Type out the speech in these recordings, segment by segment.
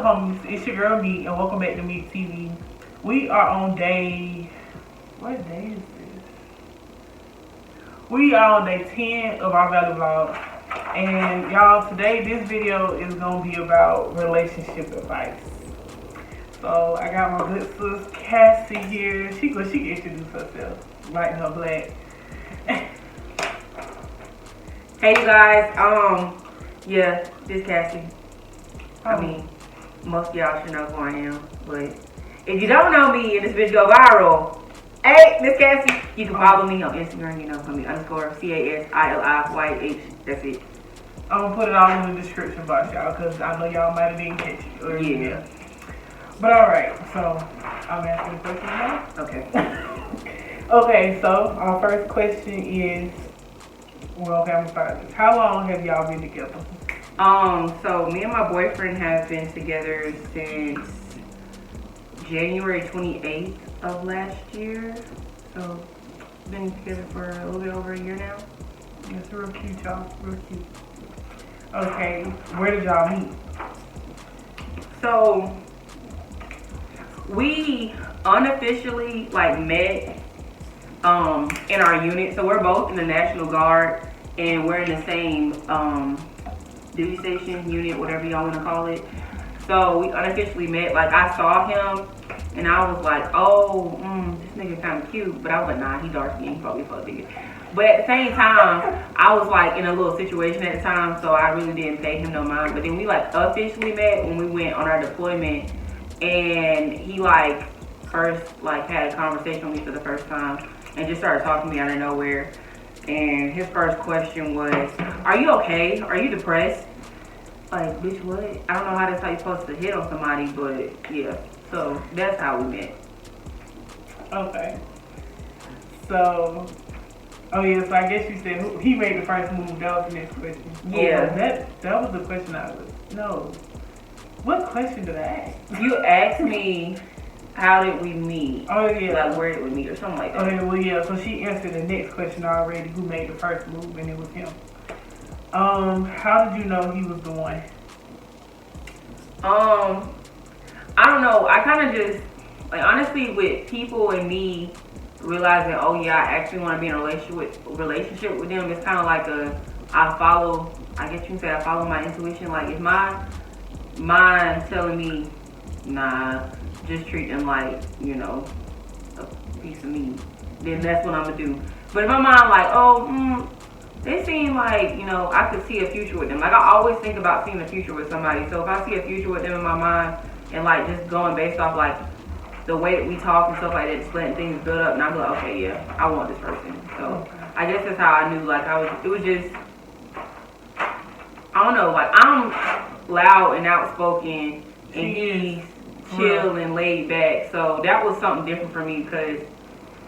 homies? It's your girl Meek, and welcome back to Meek TV. We are on day. What day is this? We are on day 10 of our value vlog, and y'all, today this video is gonna be about relationship advice. So I got my good sis Cassie here. She can introduce herself, lighten her black. Hey you guys, yeah, this Cassie. I mean, most of y'all should know who I am, but if you don't know me and this bitch go viral, hey, Miss Cassie, you can follow me on Instagram, you know, _CASSILIYH, that's it. I'm gonna put it all in the description box, y'all, because I know y'all might have didn't catch it. Or Yeah. But alright, so I'm asking the question now. Okay. Okay, so our first question is, well, okay, I'm gonna start this. How long have y'all been together? So me and my boyfriend have been together since January 28th of last year. So been together for a little bit over a year now. It's real cute, y'all. Real cute. Okay, where did y'all meet? So we unofficially met in our unit. So we're both in the National Guard and we're in the same duty station unit, whatever y'all want to call it. So we unofficially met. Like, I saw him and I was like, oh, this nigga kind of cute. But I was like, nah, he dark skinned, he probably fuck nigga. But at the same time, I was like in a little situation at the time, so I really didn't pay him no mind. But then we officially met when we went on our deployment, and he first had a conversation with me for the first time and just started talking to me out of nowhere. And his first question was, are you okay? Are you depressed? Like, bitch, what? I don't know how that's how you're supposed to hit on somebody, but yeah. So that's how we met. Okay. So, oh yeah, so I guess you said he made the first move. That was the next question. Yeah. Oh, that was the question no. What question did I ask? You asked me, how did we meet? Oh yeah. Where did we meet or something like that. Okay, well yeah, so she answered the next question already, who made the first move, and it was him. How did you know he was the one? I don't know. I kind of just, honestly, with people and me realizing, oh yeah, I actually want to be in a relationship with them, it's kind of like I follow my intuition. Like, if my mind telling me, nah, just treat them like, a piece of meat, then that's what I'm gonna do. But if my mind they seem like, I could see a future with them. Like, I always think about seeing a future with somebody. So if I see a future with them in my mind and just going based off the way that we talk and stuff like that, just letting things build up, and I'm like, okay, yeah, I want this person. So I guess that's how I knew. It was just, I don't know, I'm loud and outspoken and he's chill and laid back. So that was something different for me because,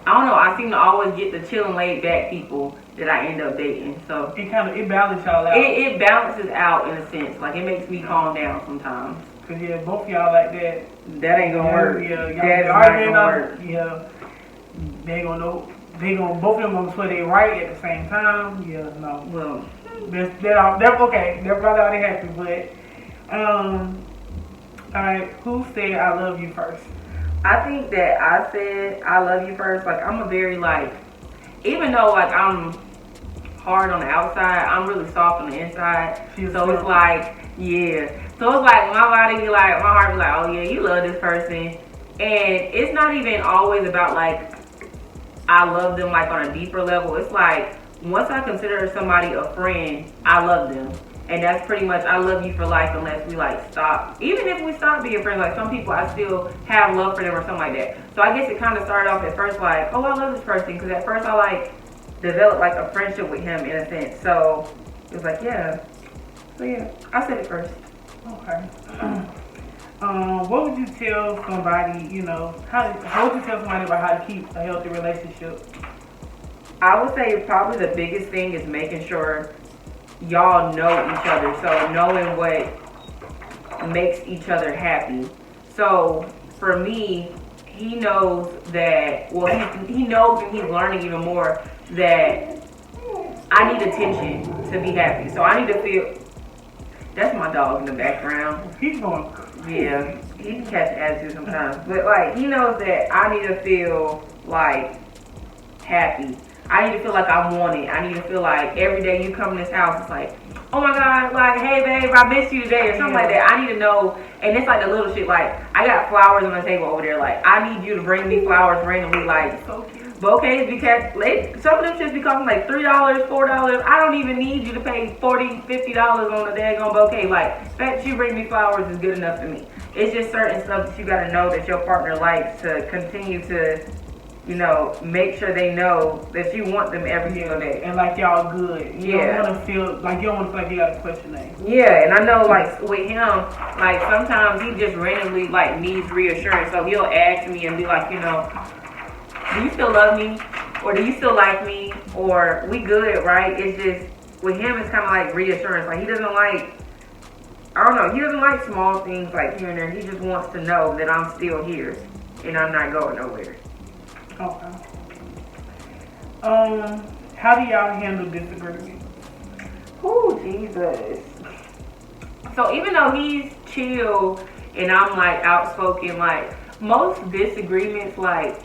I don't know, I seem to always get the chill and laid back people that I end up dating. So it balances y'all out. It balances out in a sense. It makes me calm down sometimes. Cause yeah, both of y'all like that. That ain't gonna work. Yeah, that is not gonna work. Yeah, they gonna know. Both of them gonna swear they right at the same time. Yeah, no. Well, that's okay. That's probably already happened. But all right, who said I love you first? I think that I said I love you first. I'm a very even though I'm hard on the outside, I'm really soft on the inside. So it's yeah. So it's my body be my heart be oh yeah, you love this person. And it's not even always about I love them on a deeper level. It's once I consider somebody a friend, I love them. And that's pretty much, I love you for life unless we stop. Even if we stop being friends, some people, I still have love for them or something like that. So I guess it kind of started off at first oh, I love this person. Because at first I developed a friendship with him in a sense. So it was yeah. So yeah, I said it first. Okay. What would you tell somebody, how would you tell somebody about how to keep a healthy relationship? I would say probably the biggest thing is making sure y'all know each other. So knowing what makes each other happy. So for me, he knows that, he knows and he's learning even more that I need attention to be happy. So I need to feel That's my dog in the background. He's going crazy. Yeah, he can catch an attitude sometimes. But like, he knows that I need to feel like happy. I need to feel like I'm wanted. I need to feel like every day you come in this house, it's like, oh my God, like, hey babe, I missed you today, or something like that. I need to know, and it's like the little shit, like, I got flowers on the table over there, like, I need you to bring me flowers randomly, like, So cute. bouquets, because some of them shits be costing like $3, $4. I don't even need you to pay $40, $50 on a daggone bouquet. Like, the fact that you bring me flowers is good enough to me. It's just certain stuff that you gotta know that your partner likes to continue to, you know, make sure they know that you want them every single day. And like y'all good. You don't want to feel like you got a question name. Yeah, and I know like with him, like sometimes he just randomly like needs reassurance. So he'll ask me and be like, you know, do you still love me? Or do you still like me? Or we good, right? It's just, with him it's kind of like reassurance. Like he doesn't like, I don't know, he doesn't like small things like here and there. He just wants to know that I'm still here and I'm not going nowhere. Okay. How do y'all handle disagreements? Oh, Jesus. So even though he's chill and I'm like outspoken, like most disagreements, like,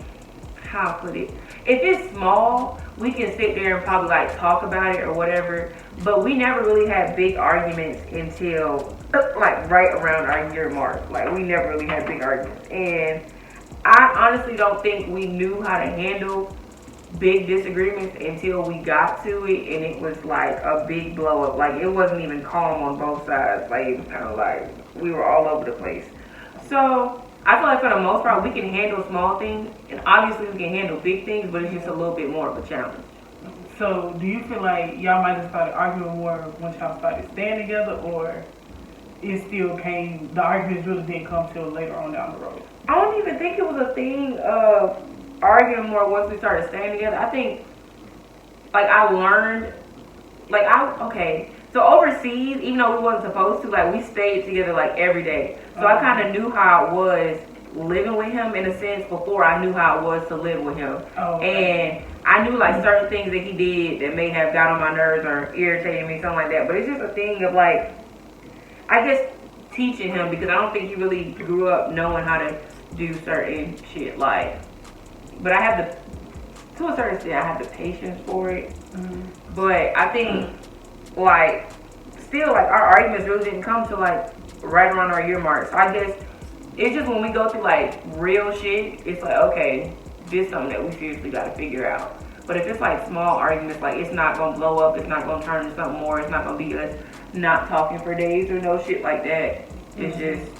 how I put it, if it's small, we can sit there and probably like talk about it or whatever, but we never really had big arguments until like right around our year mark. Like we never really had big arguments, and I honestly don't think we knew how to handle big disagreements until we got to it, and it was like a big blow up. Like it wasn't even calm on both sides. Like it was kind of like we were all over the place. So I feel like for the most part we can handle small things, and obviously we can handle big things, but it's just a little bit more of a challenge. So do you feel like y'all might have started arguing more once y'all started staying together, or it still came, the arguments really didn't come till later on down the road? I don't even think it was a thing of arguing more once we started staying together. I think, like, I learned, like, okay, so overseas, even though we wasn't supposed to, like, we stayed together, like, every day. So I kind of knew how it was living with him, in a sense, before I knew how it was to live with him. And I knew, like, certain things that he did that may have got on my nerves or irritated me, something like that. But it's just a thing of, like, I guess teaching him, because I don't think he really grew up knowing how to do certain shit, like, but I have to a certain extent, I have the patience for it. But I think, like, still, like, our arguments really didn't come to, like, right around our year mark. So I guess it's just when we go through, like, real shit, it's like, okay, this is something that we seriously got to figure out. But if it's, like, small arguments, like, it's not going to blow up, it's not going to turn into something more, it's not going to be us not talking for days or no shit like that. It's just,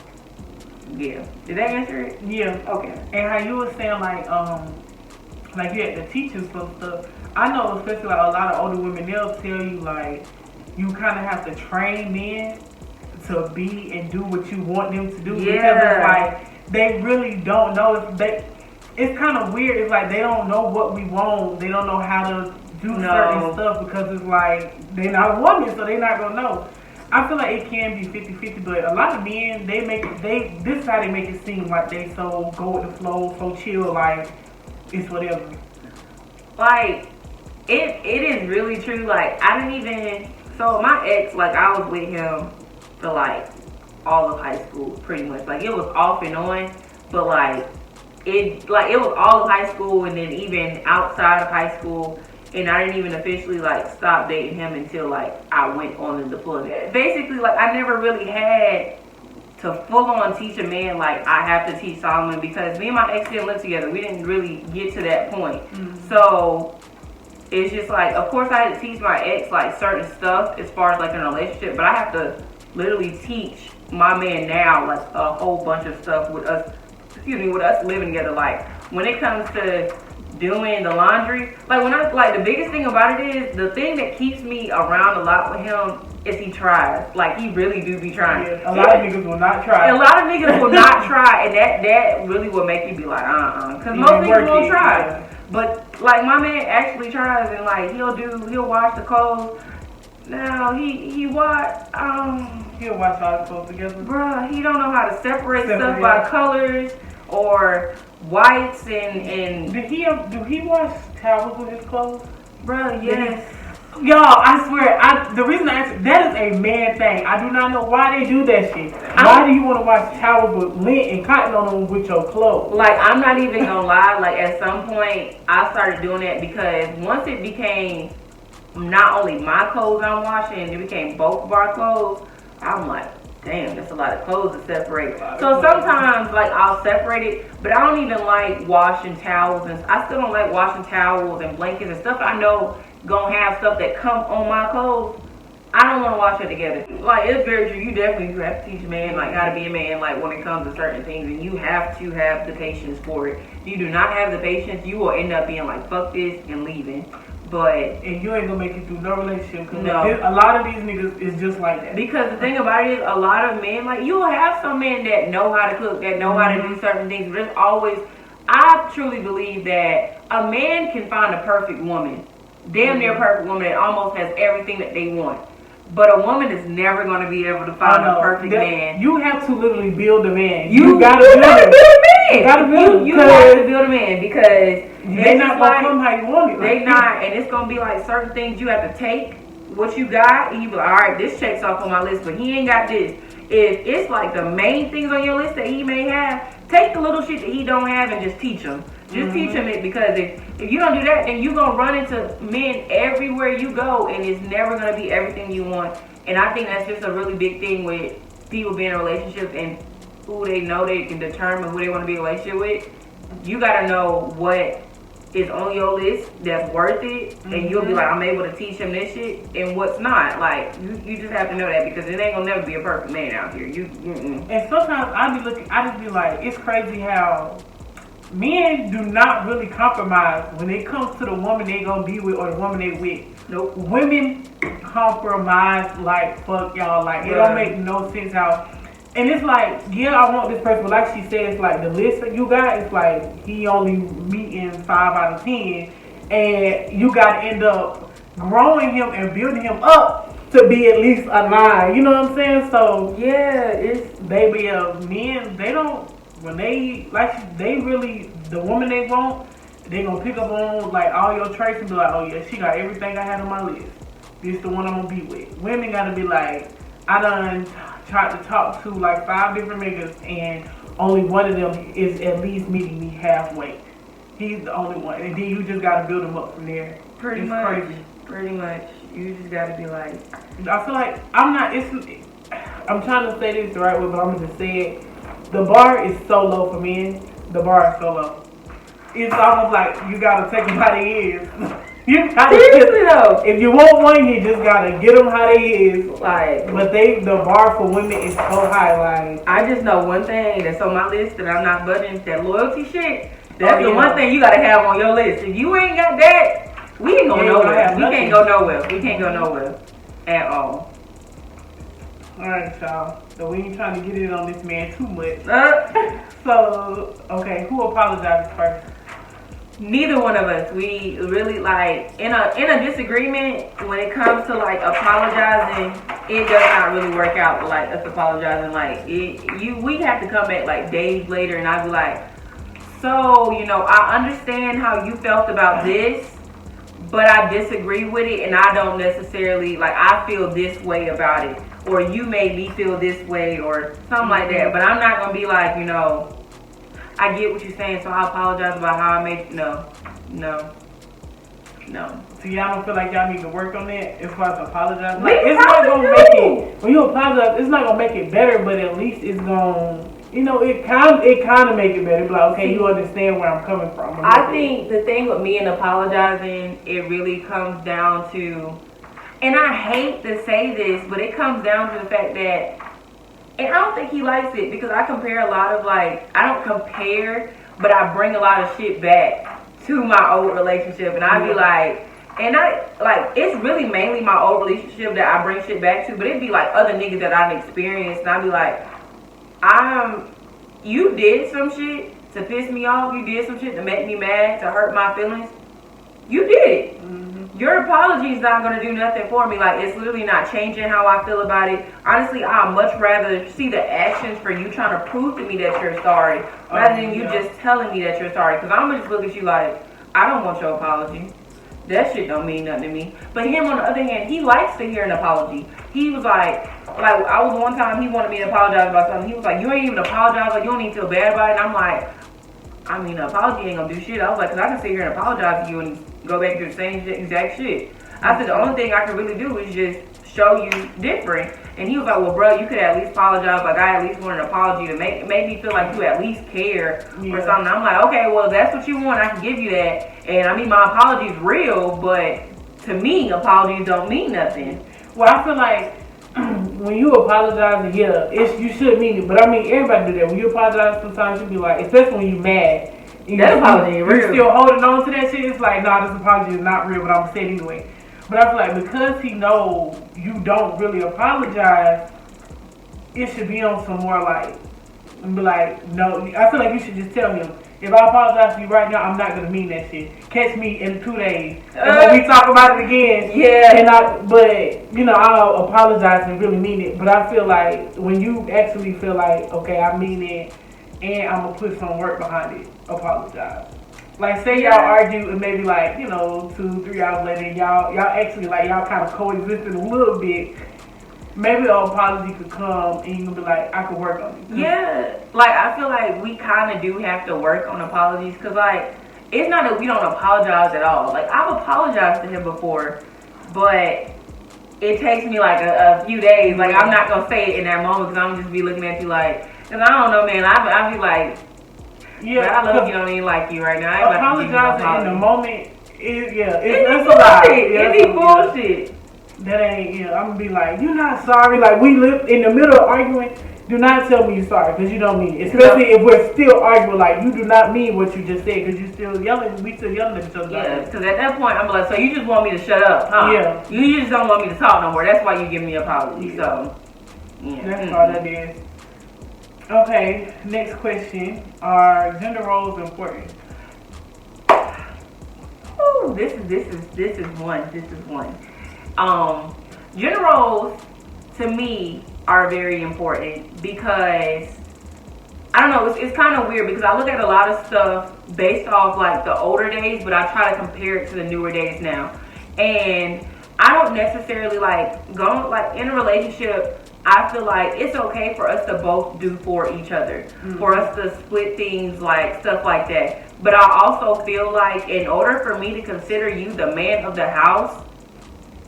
yeah. Did that answer it? Yeah. Okay. And how you were saying, like you had to teach him some stuff. I know, especially like a lot of older women, they'll tell you, like, you kind of have to train men to be and do what you want them to do. Yeah. Because it's like, they really don't know. It's kind of weird. It's like they don't know what we want. They don't know how to do certain stuff, because it's like, they're not a woman, so they're not going to know. I feel like it can be 50-50, but a lot of men, this is how they make it seem like they so go with the flow, so chill, like, it's whatever. Like, it is really true. Like, I didn't even, so my ex, like, I was with him for, like, all of high school, pretty much. Like, it was off and on, but, like, it was all of high school, and then even outside of high school. And I didn't even officially, like, stop dating him until, like, I went on the deployment. Basically, like, I never really had to full-on teach a man, like, I have to teach Solomon, because me and my ex didn't live together. We didn't really get to that point. So it's just, like, of course I had to teach my ex, like, certain stuff as far as, like, in a relationship, but I have to literally teach my man now, like, a whole bunch of stuff with us living together. Like, when it comes to doing the laundry, like, the biggest thing about it is, the thing that keeps me around a lot with him is he tries. Like, he really do be trying. Yeah, a lot of niggas will not try. A lot of niggas will not try, and that really will make you be like, because most niggas won't try. Yeah. But, like, my man actually tries, and, like, he'll wash the clothes. Now, he'll wash all his clothes together. Bruh, he don't know how to separate stuff by colors or whites and do he wash towels with his clothes? Bruh, yes. Y'all, I swear, the reason I answer, that is a man thing. I do not know why they do that shit. Why do you want to wash towels with lint and cotton on them with your clothes? Like, I'm not even gonna lie, like, at some point, I started doing that because once it became not only my clothes I'm washing, it became both of our clothes, I'm like, damn, that's a lot of clothes to separate. So sometimes, like, I'll separate it, but I don't even like washing towels, and I still don't like washing towels and blankets and stuff I know gonna have stuff that come on my clothes. I don't want to wash it together. Like, it's very true. You definitely have to teach a man, like, how to be a man, like, when it comes to certain things, and you have to have the patience for it. If you do not have the patience, you will end up being like, fuck this, and leaving. And you ain't gonna make it through no relationship, because no. A lot of these niggas is just like that. Because the thing about it is, a lot of men, like, you'll have some men that know how to cook, that know how to do certain things, but there's always, I truly believe that a man can find a perfect woman, damn near perfect woman that almost has everything that they want. But a woman is never going to be able to find a perfect man. You have to literally build a man. You gotta build a man. You gotta build You have to build a man, because they not gonna come how you want it. They not, and it's gonna be like certain things you have to take what you got, and you be like, all right, this checks off on my list, but he ain't got this. If it's like the main things on your list that he may have, take the little shit that he don't have and just teach him. Just teach him it, because if you don't do that, then you're going to run into men everywhere you go, and it's never going to be everything you want. And I think that's just a really big thing with people being in relationships and who they know they can determine who they want to be in a relationship with. You got to know what is on your list that's worth it, and you'll be like, I'm able to teach him this shit, and what's not. Like, you just have to know that, because it ain't going to never be a perfect man out here. And sometimes I just be like, it's crazy how men do not really compromise when it comes to the woman they gonna be with or the woman they with. Nope. Women compromise like fuck, y'all. Like, it don't make no sense how. And it's like, yeah, I want this person, but like she said, it's like the list that you got, it's like he only meeting 5 out of 10, and you gotta end up growing him and building him up to be at least a 9. You know what I'm saying? So yeah, it's men, they don't. When they really, the woman they want, they gonna pick up on like all your traits and be like, oh yeah, she got everything I had on my list. This the one I'm gonna be with. Women gotta be like, I done tried to talk to like 5 different niggas, and only one of them is at least meeting me halfway. He's the only one, and then you just gotta build him up from there. Pretty much. You just gotta be like, I feel like I'm trying to say this the right way, but I'm gonna just say it. The bar is so low for men. The bar is so low. It's almost like you gotta take them how they is. You gotta seriously though. If you want one, you just gotta get them how they is. Like, but the bar for women is so high. Like, I just know one thing that's on my list that I'm not budging. That loyalty shit. That's the one thing you gotta have on your list. If you ain't got that, we ain't going nowhere. We can't go nowhere. We can't go nowhere at all. Alright, y'all. So we ain't trying to get in on this man too much. So, okay, who apologizes first? Neither one of us. We really, like, in a disagreement, when it comes to like apologizing, it does not really work out with like us apologizing. Like, we have to come back like days later, and I'd be like, so, you know, I understand how you felt about this, but I disagree with it, and I don't necessarily, like, I feel this way about it, or you made me feel this way, or something like that. But I'm not gonna be like, you know, I get what you're saying, so I apologize about how I made. No. So y'all don't feel like y'all need to work on that as far as apologizing? Like, it's not gonna make it, when you apologize, it's not gonna make it better, but at least it's gonna, you know, it kind of make it better. Be like, okay, you understand where I'm coming from. I think the thing with me and apologizing, it really comes down to, and I hate to say this, but it comes down to the fact that, and I don't think he likes it, because I compare a lot of, like, I don't compare, but I bring a lot of shit back to my old relationship, and I be like, and it's really mainly my old relationship that I bring shit back to, but it'd be like other niggas that I've experienced, and I'd be like, you did some shit to piss me off, you did some shit to make me mad, to hurt my feelings, you did it. Your apology is not going to do nothing for me. Like, it's literally not changing how I feel about it. Honestly, I'd much rather see the actions for you trying to prove to me that you're sorry, rather than you just telling me that you're sorry. Because I'm going to just look at you like, I don't want your apology. that shit don't mean nothing to me. But him, on the other hand, he likes to hear an apology. He was like I was one time, he wanted me to apologize about something. He was like, you ain't even apologize, like, you don't even feel bad about it. And I'm like, I mean, an apology ain't gonna do shit. I was like, because I can sit here and apologize to you and go back to the same exact shit. I said, the only thing I can really do is just show you different. And he was like, well, bro, you could at least apologize. Like, I at least want an apology to make me feel like you at least care or something. I'm like, okay, well, if that's what you want, I can give you that. And I mean, my apology's real, but to me, apologies don't mean nothing. Well, I feel like when you apologize, yeah, you should mean it. But I mean, everybody do that. When you apologize, sometimes you be like, especially when you're mad. That apology is real. You're still holding on to that shit. It's like, nah, this apology is not real, but I'm gonna say it anyway. But I feel like because he knows you don't really apologize, it should be on some more like, be like, no. I feel like you should just tell him, if I apologize to you right now, I'm not gonna mean that shit. Catch me in 2 days, and when we talk about it again. Yeah. But you know, I'll apologize and really mean it. But I feel like when you actually feel like, okay, I mean it, and I'm gonna put some work behind it, apologize. Like, say y'all argue and maybe like, you know, 2-3 hours later, y'all actually like y'all kind of coexisted a little bit. Maybe an apology could come and you can be like, I could work on it. Yeah, like I feel like we kind of do have to work on apologies, because like it's not that we don't apologize at all. Like, I've apologized to him before, but it takes me like a few days. Like, I'm not gonna say it in that moment, because I'm just be looking at you like, because I don't know, man. I be like, yeah, I love you, don't even like you right now. I ain't apologizing in the moment is it's a lie. It's bullshit. That ain't, I'm gonna be like, you're not sorry. Like, we live in the middle of arguing. Do not tell me you're sorry, because you don't mean it. Especially if we're still arguing, like, you do not mean what you just said, because you still yelling. We still yelling at each other. Yeah, because at that point, I'm like, so you just want me to shut up, huh? Yeah. You just don't want me to talk no more. That's why you give me an apology. So, yeah. That's all that is. Okay, next question. Are gender roles important? Ooh, this is one. Gender roles to me are very important, because I don't know, it's kind of weird, because I look at a lot of stuff based off like the older days, but I try to compare it to the newer days now. And I don't necessarily like go like in a relationship. I feel like it's okay for us to both do for each other, for us to split things, like stuff like that. But I also feel like in order for me to consider you the man of the house,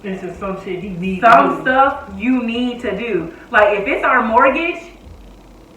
this is some shit you need some stuff you need to do. Like, if it's our mortgage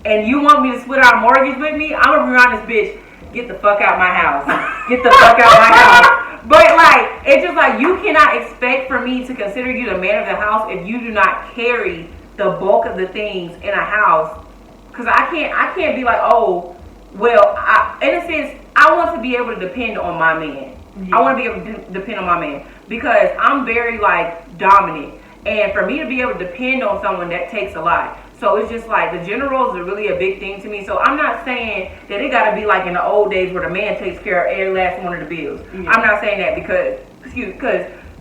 and you want me to split our mortgage with me, I'm gonna be around this bitch, get the fuck out my house. Get the fuck out my house. But like, it's just like, you cannot expect for me to consider you the man of the house if you do not carry the bulk of the things in a house. Because I can't be like, oh, well, in a sense, I want to be able to depend on my man. I want to be able to depend on my man, because I'm very like dominant, and for me to be able to depend on someone, that takes a lot. So it's just like the gender roles are really a big thing to me. So I'm not saying that it got to be like in the old days where the man takes care of every last one of the bills. I'm not saying that because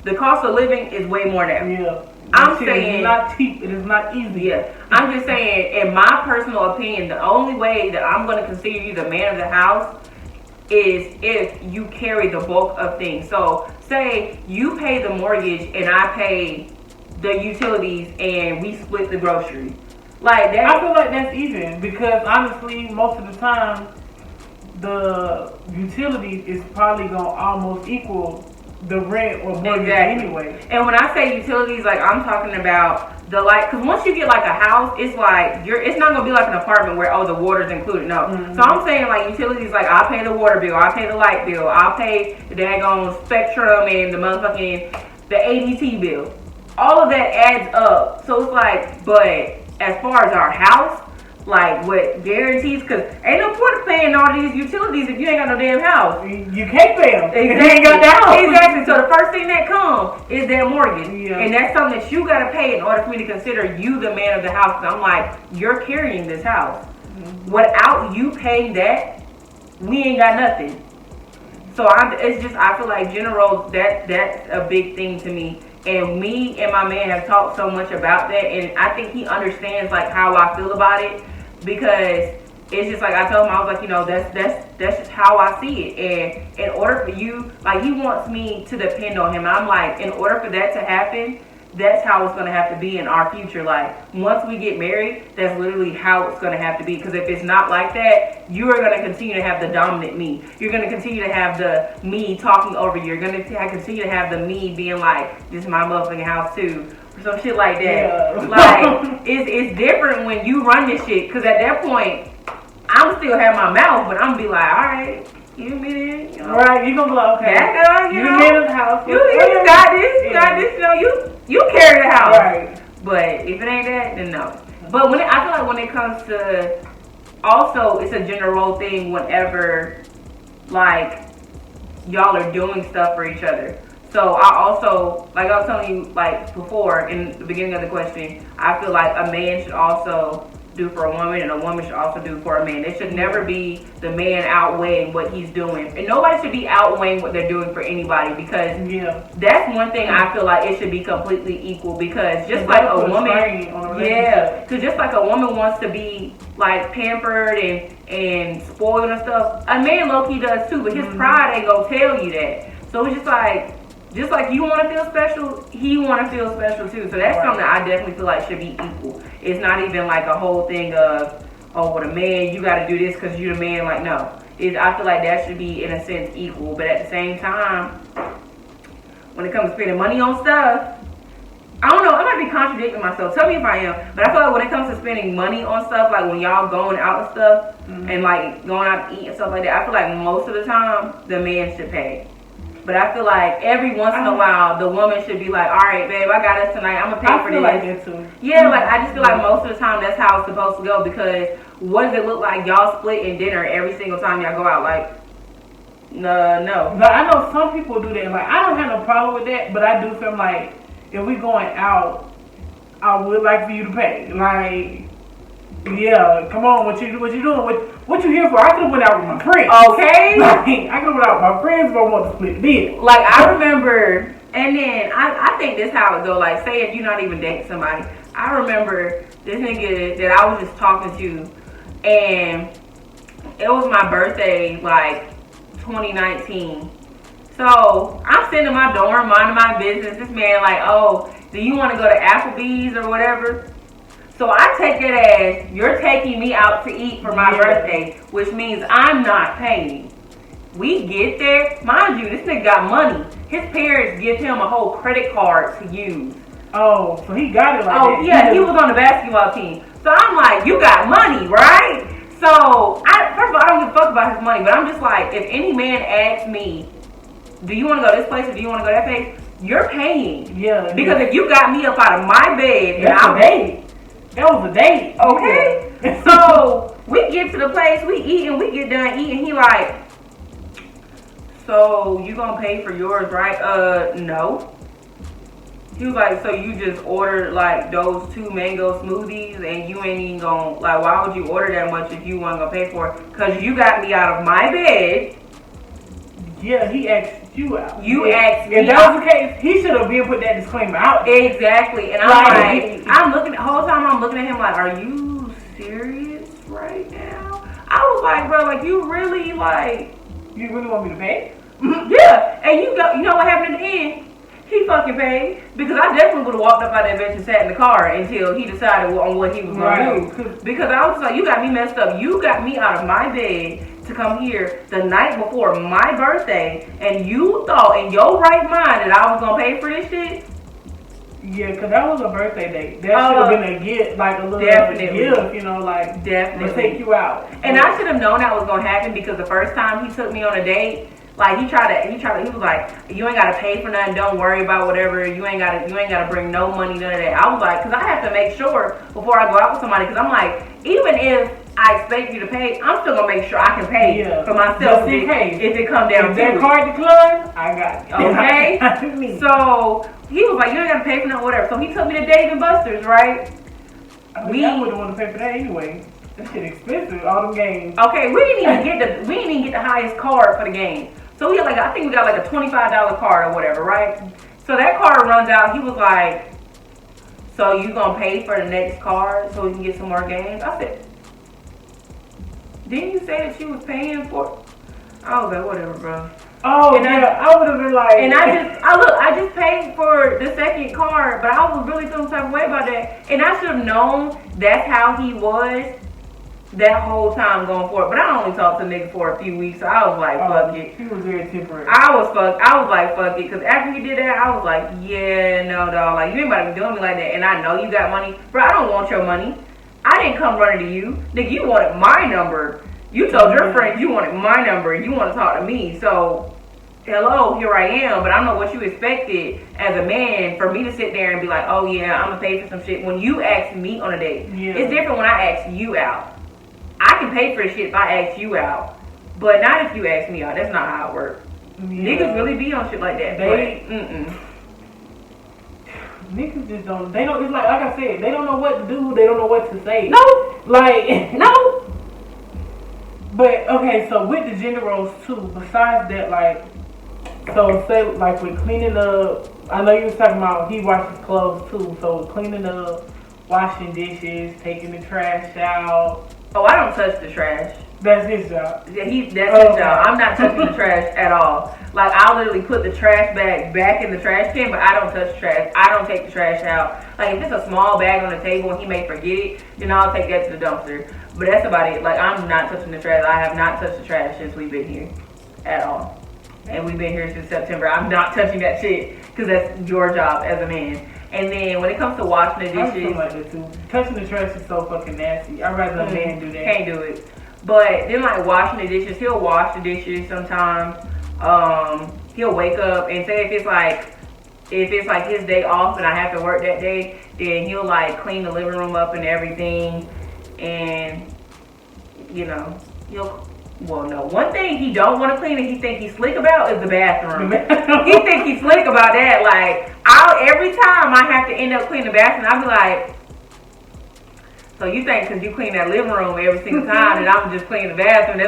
the cost of living is way more now. Yeah. I'm saying it's not cheap. It is not easy. Yeah. I'm just saying, in my personal opinion, the only way that I'm going to consider you the man of the house is if you carry the bulk of things. So say you pay the mortgage and I pay the utilities and we split the groceries. Like that. I feel like that's even, because honestly, most of the time, the utilities is probably going to almost equal the rent or mortgage anyway. And when I say utilities, like, I'm talking about the, like, because once you get like a house, it's like it's not gonna be like an apartment where, oh, the water's included. No. So I'm saying like utilities, like, I'll pay the water bill, I'll pay the light bill, I'll pay the daggone Spectrum and the motherfucking the ADT bill. All of that adds up. So it's like, but as far as our house, like, what guarantees, because ain't no point paying all these utilities if you ain't got no damn house. You can't pay them. Exactly. You ain't got the house. Exactly. So the first thing that comes is that mortgage. Yeah. And that's something that you got to pay in order for me to consider you the man of the house. Because I'm like, you're carrying this house. Without you paying that, we ain't got nothing. So it's just, I feel like general, that's a big thing to me. And me and my man have talked so much about that. And I think he understands, like, how I feel about it. Because it's just like I told him, I was like, that's just how I see it. And in order for you, like, he wants me to depend on him. I'm like, in order for that to happen, that's how it's going to have to be in our future. Like, once we get married, that's literally how it's going to have to be. Because if it's not like that, you are going to continue to have the dominant me. You're going to continue to have the me talking over you. You're going to continue to have the me being like, this is my motherfucking house too. Or some shit like that. Yeah. Like, it's different when you run this shit. Because at that point, I'm still have my mouth, but I'm going to be like, all right. You mean it, Right, you gonna be like, okay. That you the man of the house. You got this, you got this, you carry the house. Right. But if it ain't that, then no. But I feel like when it comes to, also, it's a gender role thing whenever, like, y'all are doing stuff for each other. So I also, like I was telling you, like, before, in the beginning of the question, I feel like a man should also do for a woman, and a woman should also do for a man. It should never be the man outweighing what he's doing, and nobody should be outweighing what they're doing for anybody, because that's one thing I feel like it should be completely equal. Because just like a woman, because just like a woman wants to be like pampered and spoiled and stuff, a man low-key does too, but his pride ain't gonna tell you that. So it's just like you want to feel special, he want to feel special too. So that's something that I definitely feel like should be equal. It's not even like a whole thing of, oh, well, the man, you got to do this because you're the man. Like, no. I feel like that should be, in a sense, equal. But at the same time, when it comes to spending money on stuff, I don't know, I might be contradicting myself. Tell me if I am. But I feel like when it comes to spending money on stuff, like when y'all going out and stuff, and like going out to eat and stuff like that, I feel like most of the time, the man should pay. But I feel like every once in a while, the woman should be like, all right, babe, I got us tonight. I'm going to pay for this. I feel like that too. Yeah, like, I just feel like most of the time, that's how it's supposed to go. Because what does it look like y'all splitting dinner every single time y'all go out? Like, no. But I know some people do that. Like, I don't have no problem with that. But I do feel like if we going out, I would like for you to pay. Like, yeah, come on, what you doing? What you here for? I could have went out with my friends. Okay. Like, I could have went out with my friends, but I want to split the bill. Like, I remember, and then I think this how it go. Like, say if you're not even dating somebody, I remember this nigga that I was just talking to, and it was my birthday, like 2019. So I'm sitting in my dorm, minding my business. This man like, oh, do you want to go to Applebee's or whatever? So I take it as you're taking me out to eat for my birthday, which means I'm not paying. We get there. Mind you, this nigga got money. His parents give him a whole credit card to use. Oh, so he got it like that. Oh, yeah, he was on the basketball team. So I'm like, you got money, right? So, first of all, I don't give a fuck about his money, but I'm just like, if any man asks me, do you want to go this place or do you want to go that place? You're paying. Yeah. Because if you got me up out of my bed, that's a date. That was a date. Okay. Yeah. So we get to the place, we eat, and we get done eating. He like, so you gonna pay for yours, right? No. He was like, so you just ordered like those 2 mango smoothies and you ain't even gonna, like, why would you order that much if you weren't gonna pay for it? Because you got me out of my bed. Yeah, he asked you out. You asked me. If that was the case, he should have been put that disclaimer out. Exactly. And I'm like, the whole time I'm looking at him like, are you serious right now? I was like, bro, like, you really, like, you really want me to pay? Yeah. And you know what happened at the end? He fucking paid. Because I definitely would have walked up out of that bench and sat in the car until he decided on what he was going to do. Because I was like, you got me messed up. You got me out of my bed to come here the night before my birthday, and you thought in your right mind that I was going to pay for this shit? Yeah, because that was a birthday date. That should have been a gift, like a little gift, you know, like, to take you out. And I should have known that was going to happen because the first time he took me on a date, like, he was like, you ain't got to pay for nothing, don't worry about whatever, you ain't got to bring no money, none of that. I was like, because I have to make sure before I go out with somebody, because I'm like, even if I expect you to pay, I'm still going to make sure I can pay for myself if it comes down to it. If that card declines, I got it. Okay? So, he was like, you ain't got to pay for nothing, whatever. So, he took me to Dave & Buster's, right? I wouldn't want to pay for that anyway. That shit expensive, all them games. Okay, we didn't even get the highest card for the game. So we had I think we got like a $25 card or whatever, right? So that card runs out. He was like, so you gonna pay for the next card so we can get some more games? I said, Didn't you say that she was paying for? I was like, whatever, bro. Oh, and yeah, I would have been like... And I just paid for the second card, but I was really feeling some type of way about that. And I should have known that's how he was that whole time going forward. But I only talked to nigga for a few weeks, so I was like, fuck it. He was very temporary. I was like, fuck it. Because after he did that, I was like, yeah, no, dog. Like, you ain't about to be doing me like that. And I know you got money. Bro, I don't want your money. I didn't come running to you. Nigga, you wanted my number. You told your friends you wanted my number and you want to talk to me. So... hello, here I am, but I don't know what you expected as a man for me to sit there and be like, oh yeah, I'm gonna pay for some shit. When you ask me on a date, it's different when I ask you out. I can pay for the shit if I ask you out, but not if you ask me out. That's not how it works. Yeah. Niggas really be on shit like that. Niggas just don't. They don't. It's like I said, they don't know what to do. They don't know what to say. No, like no. But okay, so with the gender roles too. Besides that, like. So say like with cleaning up, I know you was talking about he washes clothes too. So cleaning up, washing dishes, taking the trash out. Oh, I don't touch the trash. That's his job. Yeah, that's his job. I'm not touching the trash at all. Like I'll literally put the trash bag back in the trash can, but I don't touch the trash. I don't take the trash out. Like if it's a small bag on the table and he may forget it, then I'll take that to the dumpster. But that's about it. Like I'm not touching the trash. I have not touched the trash since we've been here at all. And we've been here since September. I'm not touching that shit because that's your job as a man. And then when it comes to washing the dishes, I feel like that too. Touching the trash is so fucking nasty. I'd rather a man do that. Can't do it. But then like washing the dishes, he'll wash the dishes sometimes. He'll wake up and say if it's like his day off and I have to work that day, then he'll like clean the living room up and everything. And you know, well, no. One thing he don't want to clean and he think he's slick about is the bathroom. He think he's slick about that. Like, every time I have to end up cleaning the bathroom, I'll be like, so you think because you clean that living room every single time that I'm just cleaning the bathroom?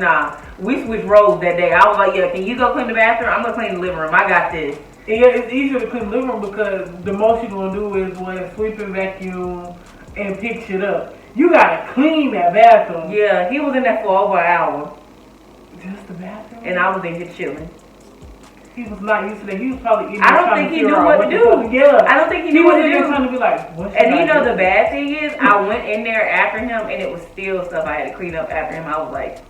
Nah. We switched roles that day. I was like, yeah, can you go clean the bathroom? I'm going to clean the living room. I got this. Yeah, it's easier to clean the living room because the most you're going to do is sweep and vacuum and pick shit up. You gotta clean that bathroom. Yeah, he was in there for over an hour. Just the bathroom? And I was in here chilling. He was not used to that. He was probably I don't think he knew what to do. Yeah. I don't think he knew what to do. Trying to be like, what should and you know the bad thing is, I went in there after him and it was still stuff I had to clean up after him. I was like,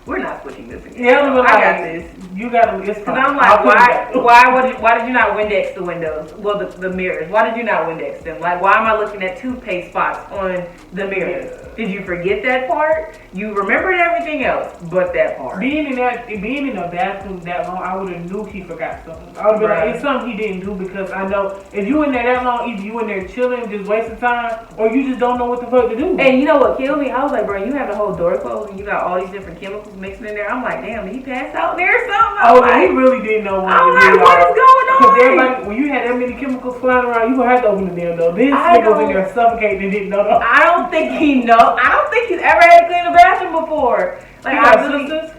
we're not switching this again. Yeah, I got this. You got to. Because I'm like, why did you not Windex the windows? Well, the mirrors. Why did you not Windex them? Like, why am I looking at toothpaste spots on the mirrors? Did you forget that part? You remembered everything else, but that part. Being in a bathroom that long, I would have knew he forgot something. I would have been like, it's something he didn't do because I know if you in there that long, either you in there chilling, just wasting time, or you just don't know what the fuck to do. And you know what killed me? I was like, bro, you have the whole door closed and you got all these different chemicals mixing in there. I'm like, damn, did he pass out there or something? He really didn't know what to do. I'm like, what is going on? Because everybody, when you had that many chemicals flying around, you gonna have to open the damn door. This nigga was in there suffocating and didn't know. I don't think he knows. I don't think he's ever had to clean the bathroom before. Like, sisters?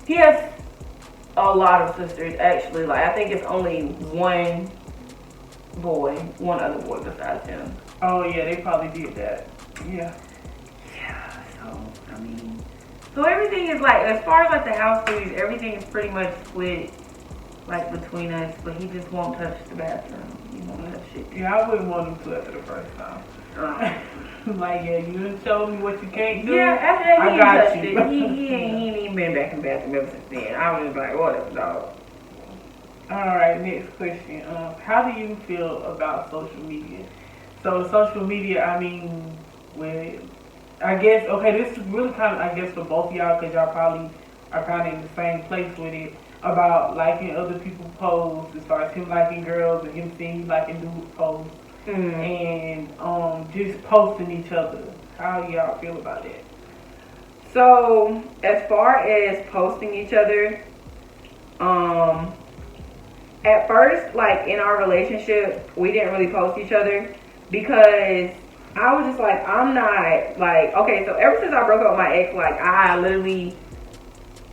He has a lot of sisters, actually. Like, I think it's only one other boy besides him. Oh, yeah, they probably did that. Yeah. Yeah, so everything is like, as far as like the house duties, everything is pretty much split, like between us, but he just won't touch the bathroom. He won't touch shit. Yeah, I wouldn't want him to after the first time. Like, yeah, you done showed me what you can't do. Yeah, after that, he touched it. He ain't even been back in the bathroom ever since then. I was just like, whatever, dog. Alright, next question. How do you feel about social media? So, social media, I mean, I guess, okay, this is really kind of, I guess, for both of y'all, because y'all probably are kind of in the same place with it, about liking other people's posts, as far as him liking girls and him seeing you liking dudes' posts, and just posting each other. How do y'all feel about that? So, as far as posting each other, at first, like, in our relationship, we didn't really post each other, because I was just like, I'm not, like, okay, so ever since I broke up with my ex, like, I literally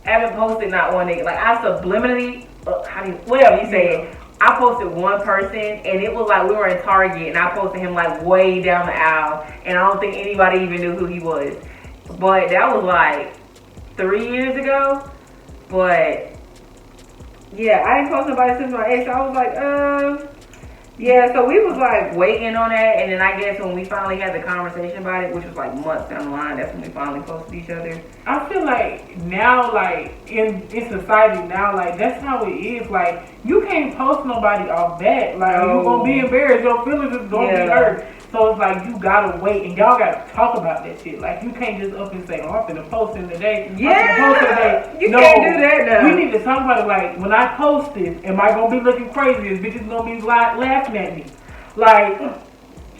haven't posted not one nigga. Like, I subliminally, whatever you say, I posted one person, and it was like we were in Target, and I posted him, like, way down the aisle, and I don't think anybody even knew who he was. But that was, like, 3 years ago. But yeah, I didn't post nobody since my ex. So I was like, yeah, so we was like waiting on that, and then I guess when we finally had the conversation about it, which was like months down the line, that's when we finally posted each other. I feel like now, like in society now, like that's how it is. Like you can't post nobody off that. Like you're gonna be embarrassed. Your feelings is gonna be hurt. So it's like you gotta wait, and y'all gotta talk about that shit. Like you can't just up and say, "Oh, I'm finna post in today." Yeah, you can't do that now. We need to talk about it. Like when I post this, am I gonna be looking crazy? Is bitches gonna be laughing at me? Like,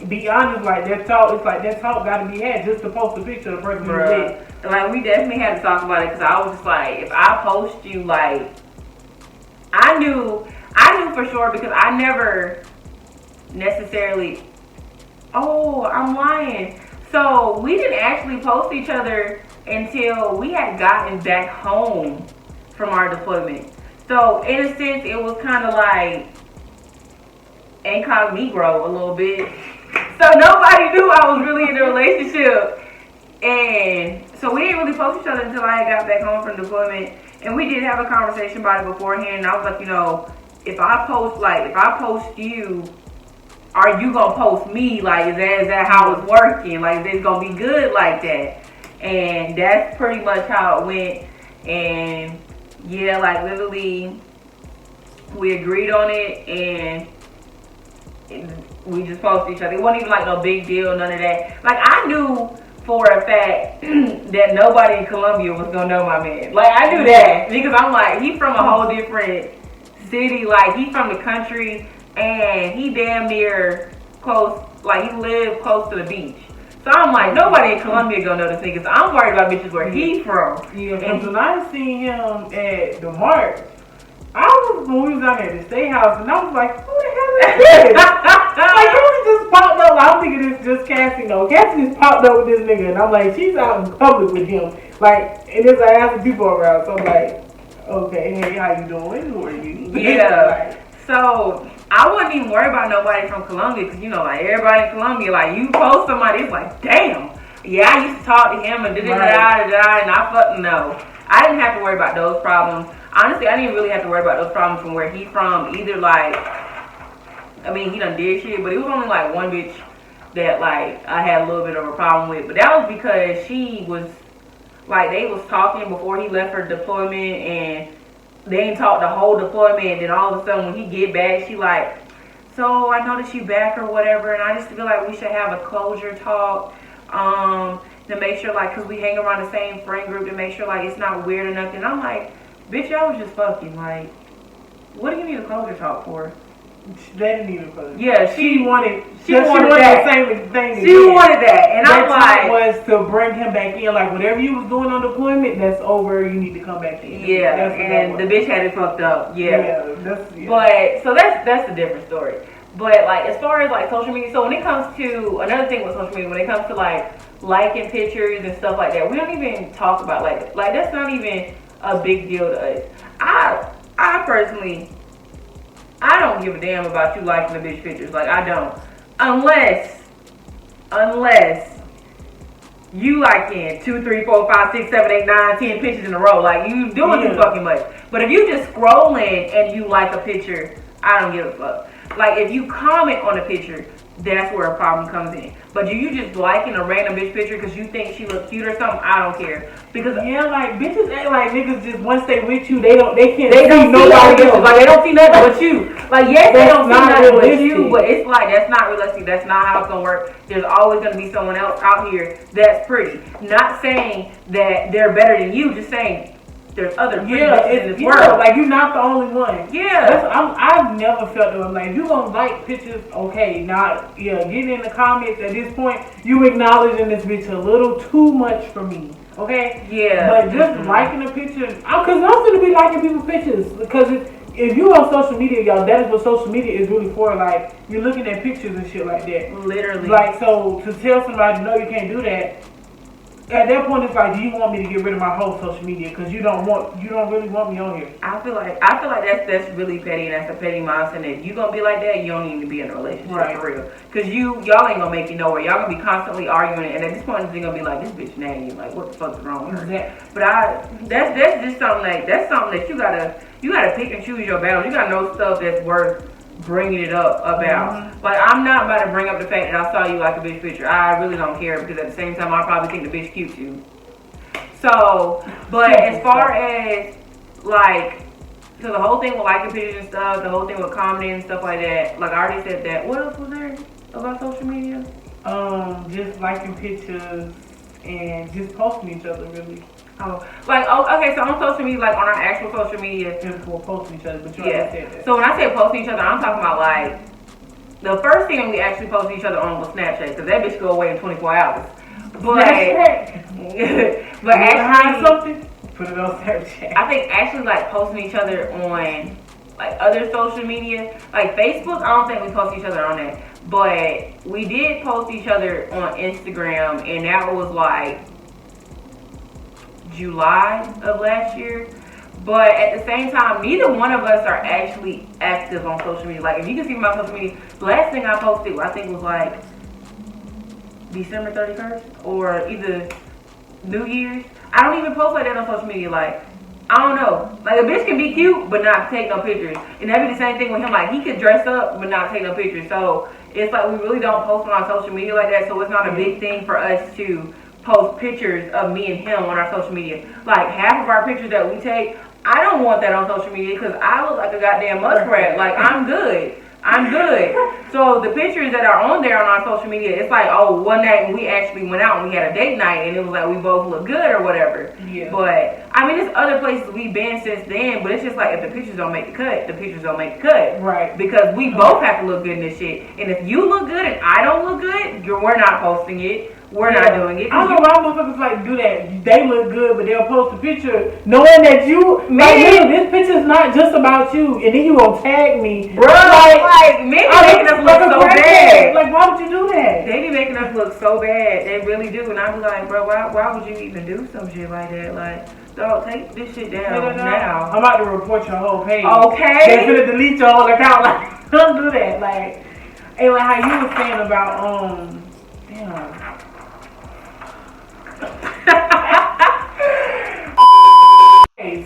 be honest. Like that talk. It's like that talk gotta be had just to post a picture of the person who's lit. Like we definitely had to talk about it because I was just like, if I post you, like, I knew for sure because I never necessarily. Oh, I'm lying. So we didn't actually post each other until we had gotten back home from our deployment. So in a sense, it was kind of like incognito a little bit. So nobody knew I was really in a relationship. And so we didn't really post each other until I got back home from deployment. And we did have a conversation about it beforehand. And I was like, you know, if I post you, are you gonna post me? Like, is that how it's working? Like, is it gonna be good like that? And that's pretty much how it went. And yeah, like literally, we agreed on it, and we just posted each other. It wasn't even like no big deal, none of that. Like, I knew for a fact that nobody in Colombia was gonna know my man. Like, I knew that because I'm like, he's from a whole different city. Like, he's from the country. And he damn near close, like he lived close to the beach. So I'm like, nobody in Colombia gonna know this nigga. So I'm worried about bitches where he from. Yeah, and when I seen him at the March, when we was out at the State House, and I was like, who the hell is this? Like, Cassie just popped up. I'm thinking it's just Cassie. No, Cassie just popped up with this nigga, and I'm like, she's out in public with him. Like, and there's like half the people around. So I'm like, okay, hey, how you doing? Who are you? Yeah. So I wasn't even worried about nobody from Colombia because, you know, like everybody in Colombia, like you post somebody, it's like, damn. Yeah, I used to talk to him and da-da-da-da-da, and I fucking know. I didn't have to worry about those problems. Honestly, I didn't really have to worry about those problems from where he's from. Either like, I mean, he done did shit, but it was only like one bitch that like I had a little bit of a problem with. But that was because she was, like, they was talking before he left her deployment, and they ain't talked the whole deployment, and then all of a sudden when he get back, she like, so I noticed you back or whatever, and I just feel like we should have a closure talk, to make sure, like, cause we hang around the same friend group, to make sure like it's not weird or nothing. I'm like, bitch, y'all was just fucking. Like, what do you need a closure talk for? They didn't even close. Yeah, she wanted that same thing. She wanted that, and I'm like, was to bring him back in. Like, whatever you was doing on deployment, that's over. You need to come back in. Yeah, and the bitch had it fucked up. Yeah, but so that's a different story. But like, as far as like social media, so when it comes to another thing with social media, when it comes to like liking pictures and stuff like that, we don't even talk about like that's not even a big deal to us. I personally, I don't give a damn about you liking the bitch pictures. Like, I don't. Unless you liking 2, 3, 4, 5, 6, 7, 8, 9, 10 pictures in a row. Like, you doing too fucking much. But if you just scrolling and you like a picture, I don't give a fuck. Like, if you comment on a picture, that's where a problem comes in. But you just liking a random bitch picture because you think she looks cute or something, I don't care. Because like bitches act like niggas just once they with you, they don't see nobody else. Like, they don't see nothing but you. Like, yes, they don't see nothing but you, but it's like that's not realistic. That's not how it's gonna work. There's always gonna be someone else out here that's pretty. Not saying that they're better than you, just saying there's other pretty bitches in this world. Like, you're not the only one. Yeah. I've never felt that. Like, if you gonna like pictures, okay, getting in the comments at this point, you acknowledging this bitch a little too much for me. Okay? Yeah. But just liking a picture, because I'm gonna be liking people's pictures. Because if you on social media, y'all, that is what social media is really for. Like, you're looking at pictures and shit like that. Literally. Like, so to tell somebody, no, you can't do that, At that point, it's like, do you want me to get rid of my whole social media because you don't really want me on here? I feel like that's really petty, and that's a petty mindset. If you gonna be like that, you don't need to be in a relationship for real. Cause y'all ain't gonna make it nowhere. Y'all gonna be constantly arguing, and at this point, you're gonna be like, this bitch nagging. Like, what the fuck is wrong with her? Exactly. But that's just something that you gotta pick and choose your battles. You gotta know stuff that's worth bringing it up about. Like, I'm not about to bring up the fact that I saw you like a bitch picture. I really don't care, because at the same time I probably think the bitch cute too. So, but as far as like, so the whole thing with liking pictures and stuff, the whole thing with commenting and stuff like that, like I already said that. What else was there about social media? Just liking pictures and just posting each other, really. Okay, so on social media, like on our actual social media, we'll post each other, but you already said that. So when I say posting each other, I'm talking about like the first thing we actually posted each other on was Snapchat, because that bitch go away in 24 hours. But actually, something, put it on Snapchat. I think actually like posting each other on like other social media, like Facebook, I don't think we post each other on that, but we did post each other on Instagram, and that was like July of last year. But at the same time, neither one of us are actually active on social media. Like, if you can see my social media, the last thing I posted, I think was like December 31st or either New Year's. I don't even post like that on social media. Like, I don't know. Like, a bitch can be cute but not take no pictures. And that'd be the same thing with him. Like, he could dress up but not take no pictures. So it's like we really don't post on our social media like that. So it's not a big thing for us to post pictures of me and him on our social media. Like, half of our pictures that we take, I don't want that on social media because I look like a goddamn muskrat. Like, I'm good. So the pictures that are on there on our social media, it's like, oh, one night we actually went out and we had a date night, and it was like we both look good or whatever. Yeah. But I mean, there's other places we've been since then, but it's just like, if the pictures don't make the cut, the pictures don't make the cut. Right. Because we both have to look good in this shit. And if you look good and I don't look good, we're not posting it. We're not doing it. I don't know why motherfuckers like do that. They look good, but they'll post a picture knowing that you, man, this picture's not just about you, and then you gonna tag me, bro. Like men be making us look so bad. Like, why would you do that? They be making us look so bad. They really do. And I'm like, bro, why would you even do some shit like that? Like, dog, take this shit down now. I'm about to report your whole page. Okay. They're gonna delete your whole account. Like, don't do that. Like, and like how you were saying about damn.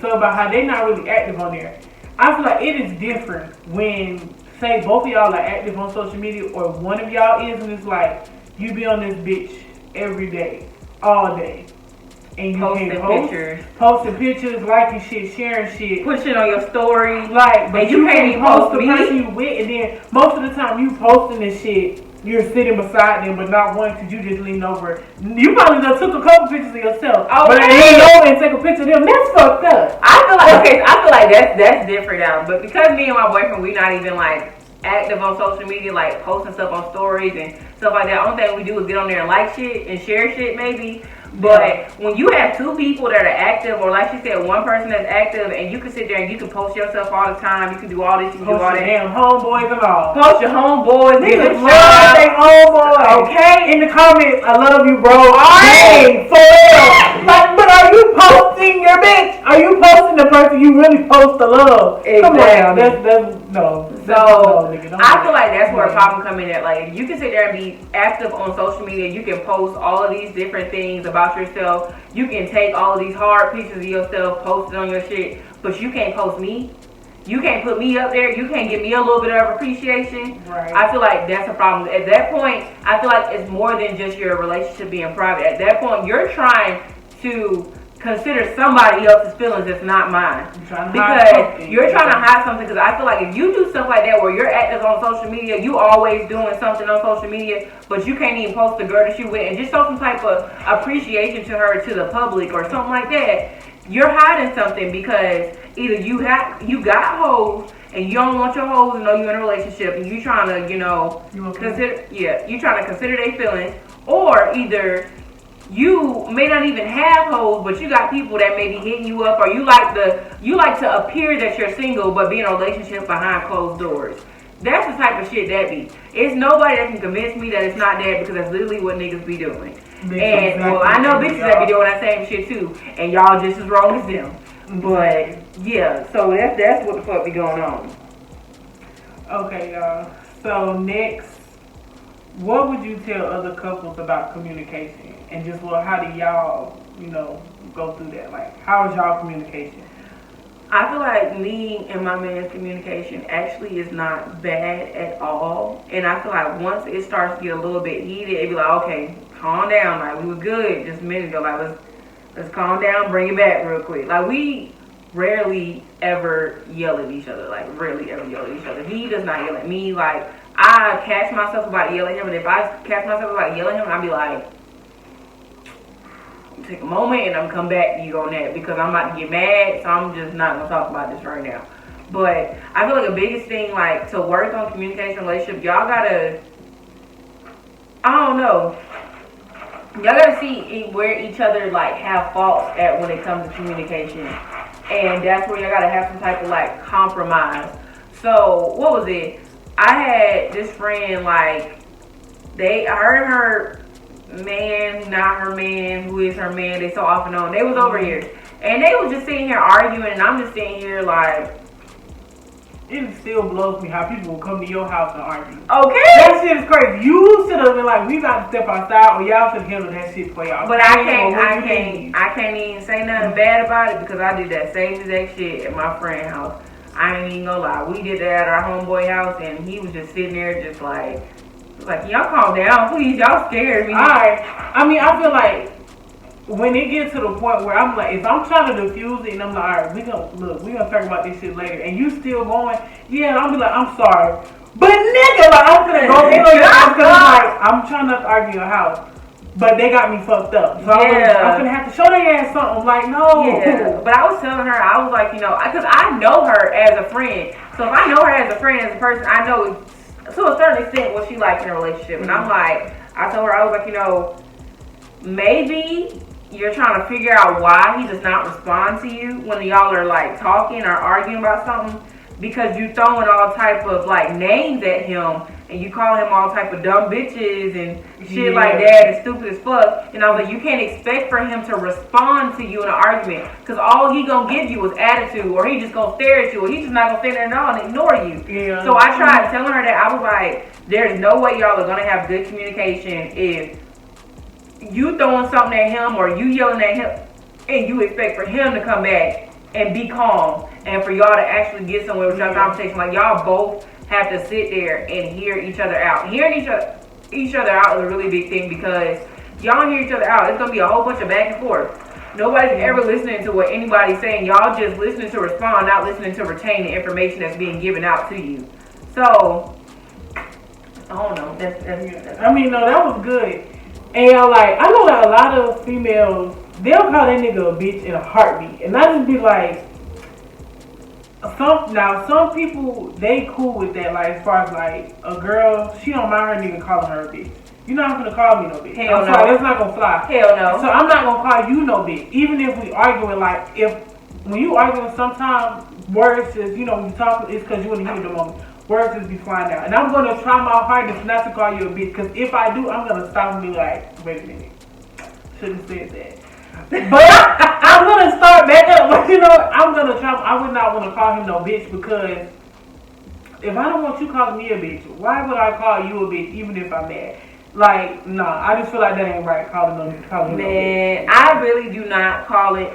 So about how they not really active on there. I feel like it is different when, say, both of y'all are active on social media, or one of y'all is, and it's like you be on this bitch every day, all day, and you posting pictures, liking shit, sharing shit, put shit on your story, like, but you can't even post the me. person you with, and then most of the time you posting this shit, you're sitting beside them, but not one because you just lean over. You probably done took a couple pictures of yourself, but lean over and take a picture of them. That's fucked up. I feel like that's different now. But because me and my boyfriend, we not even like active on social media, like posting stuff on stories and stuff like that. Only thing we do is get on there and like shit and share shit, maybe. But when you have two people that are active, or like she said, one person that's active, and you can sit there and you can post yourself all the time, you can do all this, you can do all that. Damn homeboys and all. Post your homeboys. Niggas love their homeboys. Okay. In the comments, I love you, bro. Hey, for real. Like, but are you posting your bitch? Are you posting the person you really post to love? Exactly. Come on, that's no. So I feel like that's where a problem come in at. Like, you can sit there and be active on social media. You can post all of these different things about yourself. You can take all of these hard pictures of yourself, post it on your shit, but you can't post me. You can't put me up there. You can't give me a little bit of appreciation. Right. I feel like that's a problem. At that point, I feel like it's more than just your relationship being private. At that point, you're trying to consider somebody else's feelings that's not mine, because you're trying to hide something. Because I feel like if you do stuff like that where you're active on social media, you always doing something on social media, but you can't even post the girl that you with and just show some type of appreciation to her, to the public or something like that, you're hiding something. Because either you got hoes and you don't want your hoes to know you're in a relationship, and you trying to you trying to consider their feelings, or either you may not even have hoes, but you got people that may be hitting you up, or you like to appear that you're single but be in a relationship behind closed doors. That's the type of shit that be. It's nobody that can convince me that it's not that, because that's literally what niggas be doing. And well, I know bitches that be doing that same shit too, and y'all just as wrong as them. But yeah, so that's what the fuck be going on. Okay, y'all. So next, what would you tell other couples about communication? And just, well, how do y'all, go through that? Like, how is y'all communication? I feel like me and my man's communication actually is not bad at all. And I feel like once it starts to get a little bit heated, it'd be like, okay, calm down. Like, we were good just a minute ago. Like, let's calm down, bring it back real quick. Like, we rarely ever yell at each other. Like, rarely ever yell at each other. He does not yell at me. Like, I catch myself about yelling at him. And if I catch myself about yelling at him, I'd be like, take a moment and I'm come back to you on that, because I'm about to get mad, so I'm just not gonna talk about this right now. But I feel like the biggest thing, like, to work on communication relationship, y'all gotta, I don't know, y'all gotta see where each other like have faults at when it comes to communication, and that's where y'all gotta have some type of like compromise. So what was it? I had this friend, like, her and her man, not her man, who is her man, they so off and on. They was over here, and they was just sitting here arguing, and I'm just sitting here like, it still blows me how people will come to your house and argue. Okay, that shit is crazy. You should have been like, we got to step outside, or y'all should handle that shit for y'all. But I can't even say nothing bad about it, because I did that same exact shit at my friend's house. I ain't even gonna lie. We did that at our homeboy house, and he was just sitting there just like, y'all calm down, please. Y'all scared me. Alright. I mean, I feel like when it gets to the point where I'm like, if I'm trying to diffuse it and I'm like, alright, we gonna talk about this shit later, and you still going, yeah, I'll be like, I'm sorry. But nigga, like, I'm gonna go in on your house because I'm trying not to argue your house. But they got me fucked up. So I'm gonna have to show their ass something. Like, no. Yeah. But I was telling her, I was like, because I know her as a friend. So if I know her as a friend, as a person, I know to a certain extent what she likes in a relationship. And I'm like, I told her, I was like, maybe you're trying to figure out why he does not respond to you when y'all are like talking or arguing about something, because you throwing all type of like names at him, and you call him all type of dumb bitches and shit like that, and stupid as fuck. And I was like, you can't expect for him to respond to you in an argument, because all he gonna give you is attitude, or he just gonna stare at you, or he just not gonna stand there at all and ignore you. Yeah. So I tried telling her that. I was like, there's no way y'all are gonna have good communication if you throwing something at him or you yelling at him, and you expect for him to come back and be calm, and for y'all to actually get somewhere with your conversation. Like, y'all both have to sit there and hear each other out. Hearing each other out is a really big thing, because y'all hear each other out, it's gonna be a whole bunch of back and forth. Nobody's ever listening to what anybody's saying. Y'all just listening to respond, not listening to retain the information that's being given out to you. So I don't know. That's I mean, no, that was good. And like, I know that a lot of females, they'll call that nigga a bitch in a heartbeat, and I just be like, some people, they cool with that. Like, as far as like a girl, she don't mind her nigga calling her a bitch. You're not gonna call me no bitch. Hell no. Sorry, that's not gonna fly. Hell no. So I'm not gonna call you no bitch, even if we arguing. Like, when you arguing, sometimes words is, when you talk, it's because you in the heat of the moment. Words just be flying out. And I'm going to try my hardest not to call you a bitch, because if I do, I'm going to stop and be like, wait a minute. Shouldn't have said that. But I'm going to start back up. But, I'm going to try. I would not want to call him no bitch, because if I don't want you calling me a bitch, why would I call you a bitch even if I'm mad? Like, nah, I just feel like that ain't right, calling him no bitch. Man, I really do not call it.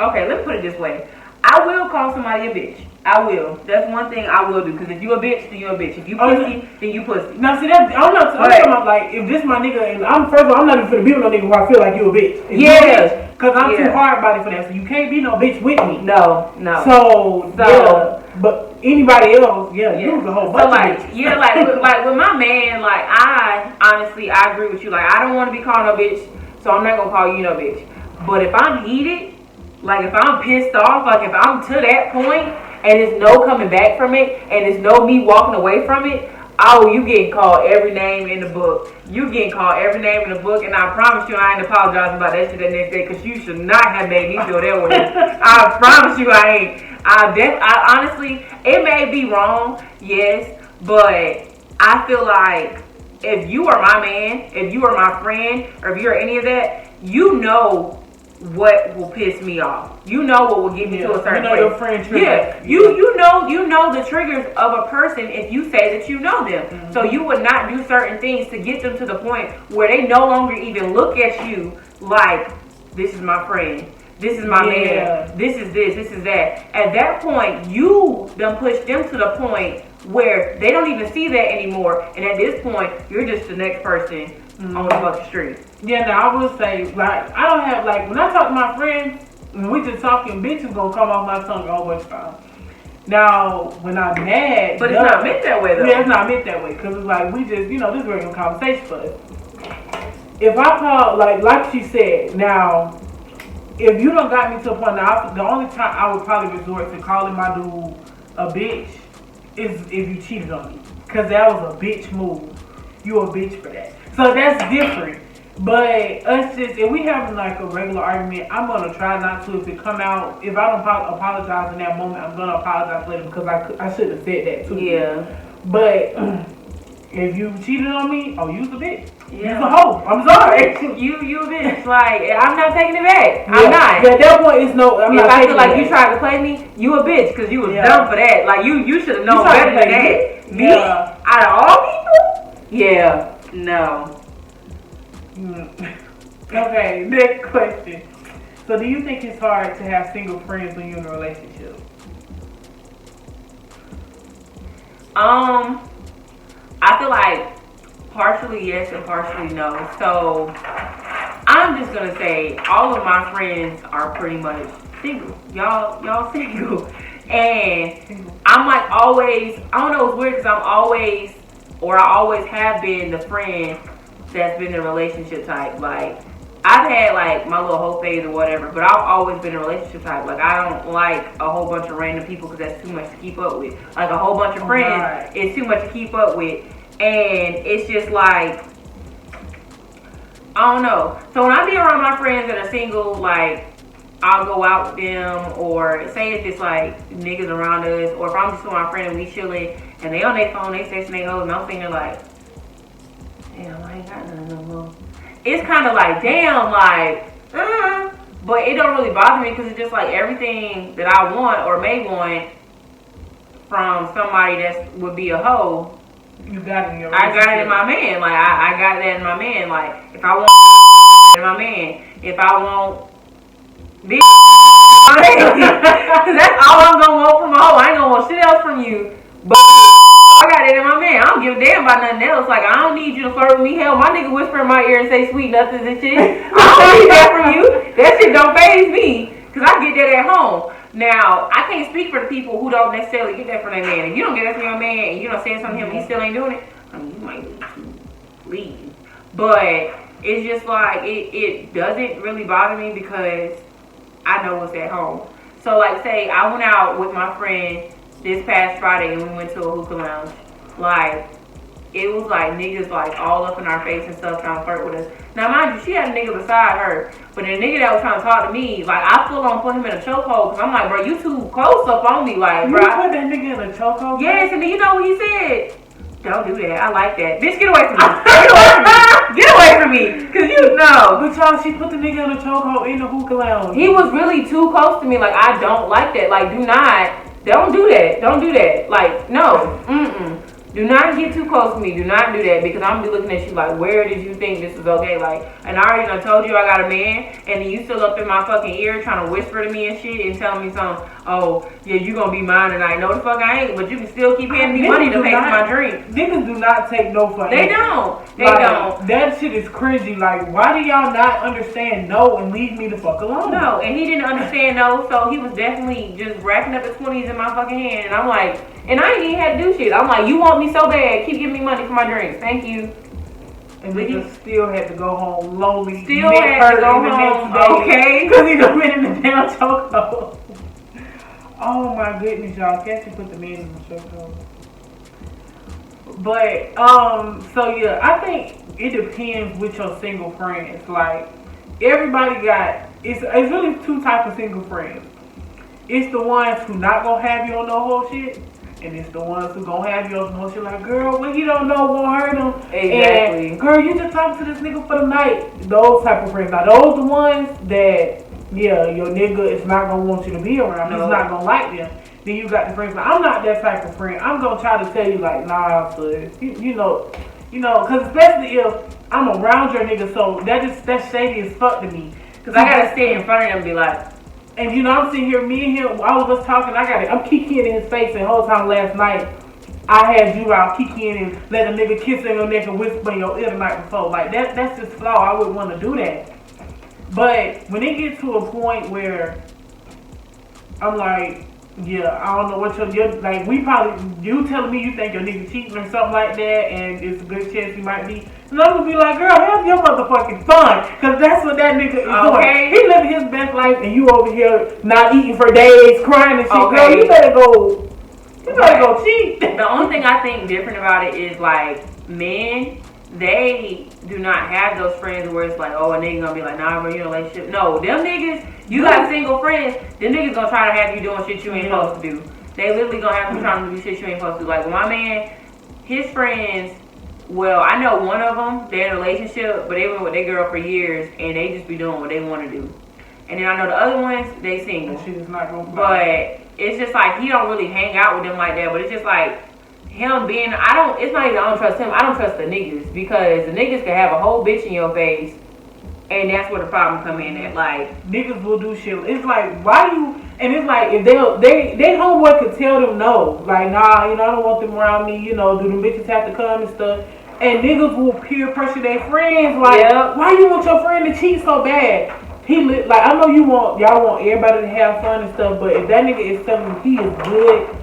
Okay, let me put it this way. I will call somebody a bitch. I will. That's one thing I will do. Because if you a bitch, then you a bitch. If you pussy, then you pussy. Now, see, I'm talking about, like, if this my nigga, and first of all, I'm not even finna be with no nigga who I feel like you a bitch. Yeah. Because I'm too hard body for that. So you can't be no bitch with me. No. So yeah. But anybody else, you was a whole bunch of bitches. Yeah, like with my man, like, I agree with you. Like, I don't want to be called no bitch, so I'm not going to call you no bitch. But if I'm heated, like, if I'm pissed off, like, if I'm to that point, and there's no coming back from it, and there's no me walking away from it, you getting called every name in the book. You getting called every name in the book, and I promise you I ain't apologizing about that shit that next day, because you should not have made me feel that way. I promise you I ain't. I honestly, it may be wrong, yes, but I feel like if you are my man, if you are my friend, or if you're any of that, you know what will piss me off. You know what will get me to a certain place. Your friend trigger. Yeah, you know the triggers of a person if you say that you know them. Mm-hmm. So you would not do certain things to get them to the point where they no longer even look at you like, this is my friend, this is my man, this is that. At that point, you done push them to the point where they don't even see that anymore. And at this point, you're just the next person on the fucking street. Yeah, now I would say, like, I don't have, like, when I talk to my friends, when we just talking, bitches gonna come off my tongue a whole bunch of times. Now, when I'm mad... But it's not meant that way, though. Yeah, it's not meant that way, because it's like, we just, this is regular conversation for us. If I call, like she said, now, if you don't got me to a point, now, the only time I would probably resort to calling my dude a bitch is if you cheated on me. Because that was a bitch move. You a bitch for that. So that's different. But us just, if we having like a regular argument, I'm gonna try not to. If it come out, if I don't apologize in that moment, I'm gonna apologize later because I should have said that too. Yeah. But if you cheated on me, oh, you's a bitch. Yeah. You's a hoe. I'm sorry. you a bitch. Like, I'm not taking it back. I'm not. At that point, it's no. I'm if not I feel like it you tried to play me, you a bitch because you was dumb for that. Like you should have known better than that. Me, out of all people, yeah, no. Okay, next question. So do you think it's hard to have single friends when you're in a relationship? I feel like partially yes and partially no. So I'm just gonna say all of my friends are pretty much single. Y'all single. And I'm like always, I don't know, it's weird because I always have been the friend that's been the relationship type. Like, I've had like my little whole phase or whatever, but I've always been a relationship type. Like, I don't like a whole bunch of random people because that's too much to keep up with. Like, a whole bunch of friends is too much to keep up with. And it's just like, I don't know. So when I be around my friends that are single, like, I'll go out with them, or say if it's like niggas around us, or if I'm just with my friend and we chilling and they on their phone, they texting their hoes, and I'm thinking like, damn, I ain't got nothing no more. It's kind of like, damn, like, but it don't really bother me because it's just like everything that I want or may want from somebody that would be a hoe. You got it in your I got it in my man. Like, I got that in my man. Like, if I want in my man, if I want this, because that's all I'm gonna want from a hoe. I ain't gonna want shit else from you. But I got it in my man. I don't give a damn about nothing else. Like, I don't need you to flirt with me. Hell, my nigga whisper in my ear and say sweet nothings and shit. I don't need that from you. That shit don't faze me, because I get that at home. Now, I can't speak for the people who don't necessarily get that from their man. If you don't get that from your man and you don't say something to him and he still ain't doing it, I mean, you might need to leave. But it's just like, it doesn't really bother me because I know what's at home. So, like, say I went out with my friend this past Friday and we went to a hookah lounge. Like, it was like niggas like all up in our face and stuff trying to flirt with us. Now, mind you, she had a nigga beside her, but the nigga that was trying to talk to me, like, I full on put him in a chokehold because I'm like, bro, you too close up on me, like, you bro. You put that nigga in a chokehold? Yes, and then you know what he said? Don't do that. I like that. Bitch, get away from me. Get away from me. Get away from me. Because you know. But y'all, she put the nigga in a chokehold in the hookah lounge. He was really too close to me. Like, I don't like that. Like, don't do that. Don't do that. Like, no. Do not get too close to me. Do not do that, because I'm gonna be looking at you like, where did you think this is okay? Like, and I already done told you I got a man, and then you still up in my fucking ear trying to whisper to me and shit and telling me something. Oh, yeah, you gonna be mine tonight. No, the fuck I ain't. But you can still keep handing me money to pay for my drink. Niggas do not take no for They don't. They like, don't. That shit is cringy. Like, why do y'all not understand no and leave me the fuck alone? No, and he didn't understand no, so he was definitely just racking up the 20s in my fucking hand, and I'm like, and I ain't even had to do shit. I'm like, you want me so bad, keep giving me money for my drinks. Thank you. And we just still had to go home lonely. Still had to go home, okay? Because he done been in the damn chokehold. Oh my goodness, y'all. Cassie put the man in the chokehold. But, so yeah, I think it depends with your single friends. Like, everybody got, it's really two types of single friends. It's the ones who not gonna have you on no whole shit. And it's the ones who gonna have your emotion like, girl, what he don't know won't hurt him. Exactly. And, girl, you just talking to this nigga for the night. Those type of friends. Now, those the ones that, yeah, your nigga is not gonna want you to be around. No. He's not gonna like them. Then you got the friends. Like, I'm not that type of friend. I'm gonna try to tell you, like, nah, sis. You know, because especially if I'm around your nigga, so that's shady as fuck to me. Because I gotta sit in front of him and be like, and you know, I'm sitting here, me and him, all of us talking, I'm kikiing in his face, and the whole time last night, I had you out kikiing and let a nigga kiss in your neck and whisper in your ear the night before. Like, that's just flaw. I wouldn't want to do that. But when it gets to a point where I'm like, yeah, I don't know what you're like, you telling me you think your nigga cheating or something like that, and it's a good chance he might be. And I'm gonna be like, girl, have your motherfucking fun, because that's what that nigga is doing. He living his best life, and you over here not eating for days, crying and shit. Girl, you better go cheat. The only thing I think different about it is, like, men, they do not have those friends where it's like, oh, a nigga gonna be like, nah, bro, you in a relationship. No, them niggas, you got single friends, them niggas gonna try to have you doing shit you ain't supposed to do. They literally gonna have you trying to do shit you ain't supposed to do. Like, my man, his friends, well, I know one of them, they're in a relationship, but they been with their girl for years, and they just be doing what they want to do. And then I know the other ones, they single. And she's not gonna but it's just like, he don't really hang out with them like that, but it's just like, him being, it's not even I don't trust him, I don't trust the niggas, because the niggas can have a whole bitch in your face, and that's where the problem come in at. Like, niggas will do shit. It's like, why you, and it's like, if they homeboy could tell them no, like, nah, you know, I don't want them around me, you know, do them bitches have to come and stuff, and niggas will peer pressure their friends, like, why you want your friend to cheat so bad? Like, I know y'all want everybody to have fun and stuff, but if that nigga is telling you he is good,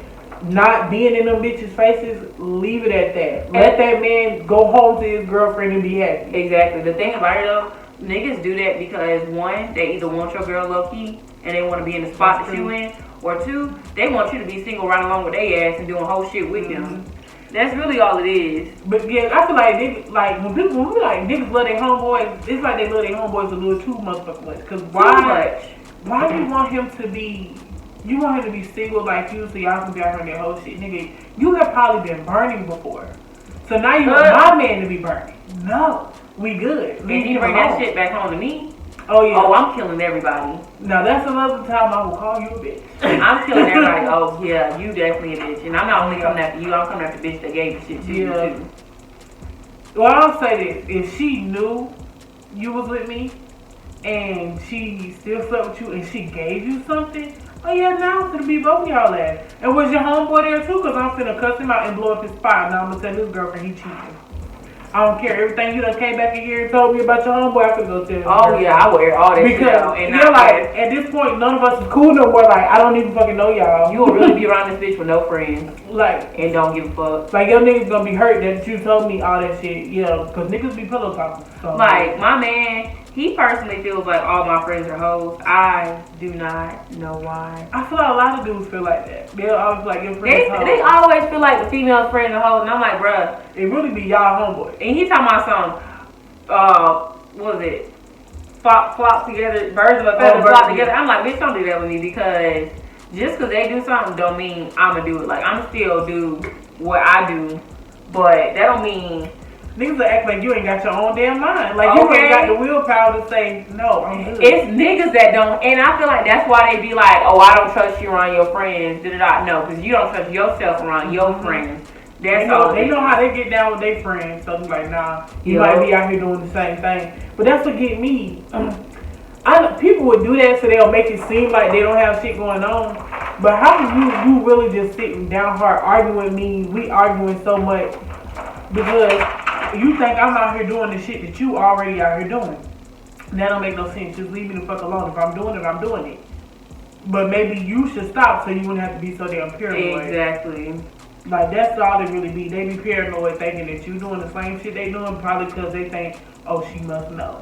not being in them bitches' faces, leave it at that. Let that man go home to his girlfriend and be happy. Exactly. The thing about it though, niggas do that because one, they either want your girl low key and they want to be in the spot that you in, or two, they want you to be single right along with their ass and doing whole shit with them. That's really all it is. But yeah, I feel like niggas, like when we like niggas love their homeboys, it's like they love their homeboys a little too motherfucking much. Cause why you want him to be? You want him to be single like you, so y'all can be out here and that whole shit, nigga. You have probably been burning before, so now you want my man to be burning. No, we good. And you bring that shit back home to me. Oh yeah. Oh, I'm killing everybody. Now that's another time I will call you a bitch. I'm killing everybody. Oh yeah, you definitely a bitch, and I'm not only coming after you. I'm coming after the bitch that gave the shit to you too. Well, I'll say this: if she knew you was with me, and she still slept with you, and she gave you something. Oh yeah, now it's gonna be both y'all ass. And was your homeboy there too? Cause I'm finna cuss him out and blow up his spot. Now I'm gonna tell his girlfriend he cheating. I don't care. Everything you done came back in here and told me about your homeboy, I could go tell him. Oh yeah, I would air all that shit out. And you're like, at this point, none of us is cool no more. Like, I don't even fucking know y'all. You will really be around this bitch with no friends. Like, and don't give a fuck. Like, your niggas gonna be hurt that you told me all that shit. Yeah, cause niggas be pillow talking. So. Like, my man, he personally feels like all my friends are hoes. I do not know why. I feel like a lot of dudes feel like that. They'll always feel like your friends hoes. They always feel like the female friends are hoes. And I'm like, bruh. It really be y'all homeboy. And he talking about some, what was it? Flop together, birds of a feather flop together. I'm like, bitch, don't do that with me, because just because they do something don't mean I'm going to do it. Like, I'm still do what I do, but that don't mean... Niggas will act like you ain't got your own damn mind. Like, you ain't got the willpower to say, no, I'm good. It's niggas that don't, and I feel like that's why they be like, oh, I don't trust you around your friends. No, because you don't trust yourself around your friends. That's all. They know how they get down with their friends. So, like, nah, you might be out here doing the same thing. But that's what get me. People would do that so they'll make it seem like they don't have shit going on. But how can you really just sitting down hard arguing with me? We arguing so much because you think I'm out here doing the shit that you already out here doing. That don't make no sense. Just leave me the fuck alone. If I'm doing it, I'm doing it. But maybe you should stop so you wouldn't have to be so damn paranoid. Exactly. Like, that's all they really be. They be paranoid thinking that you doing the same shit they doing, probably because they think, oh, she must know.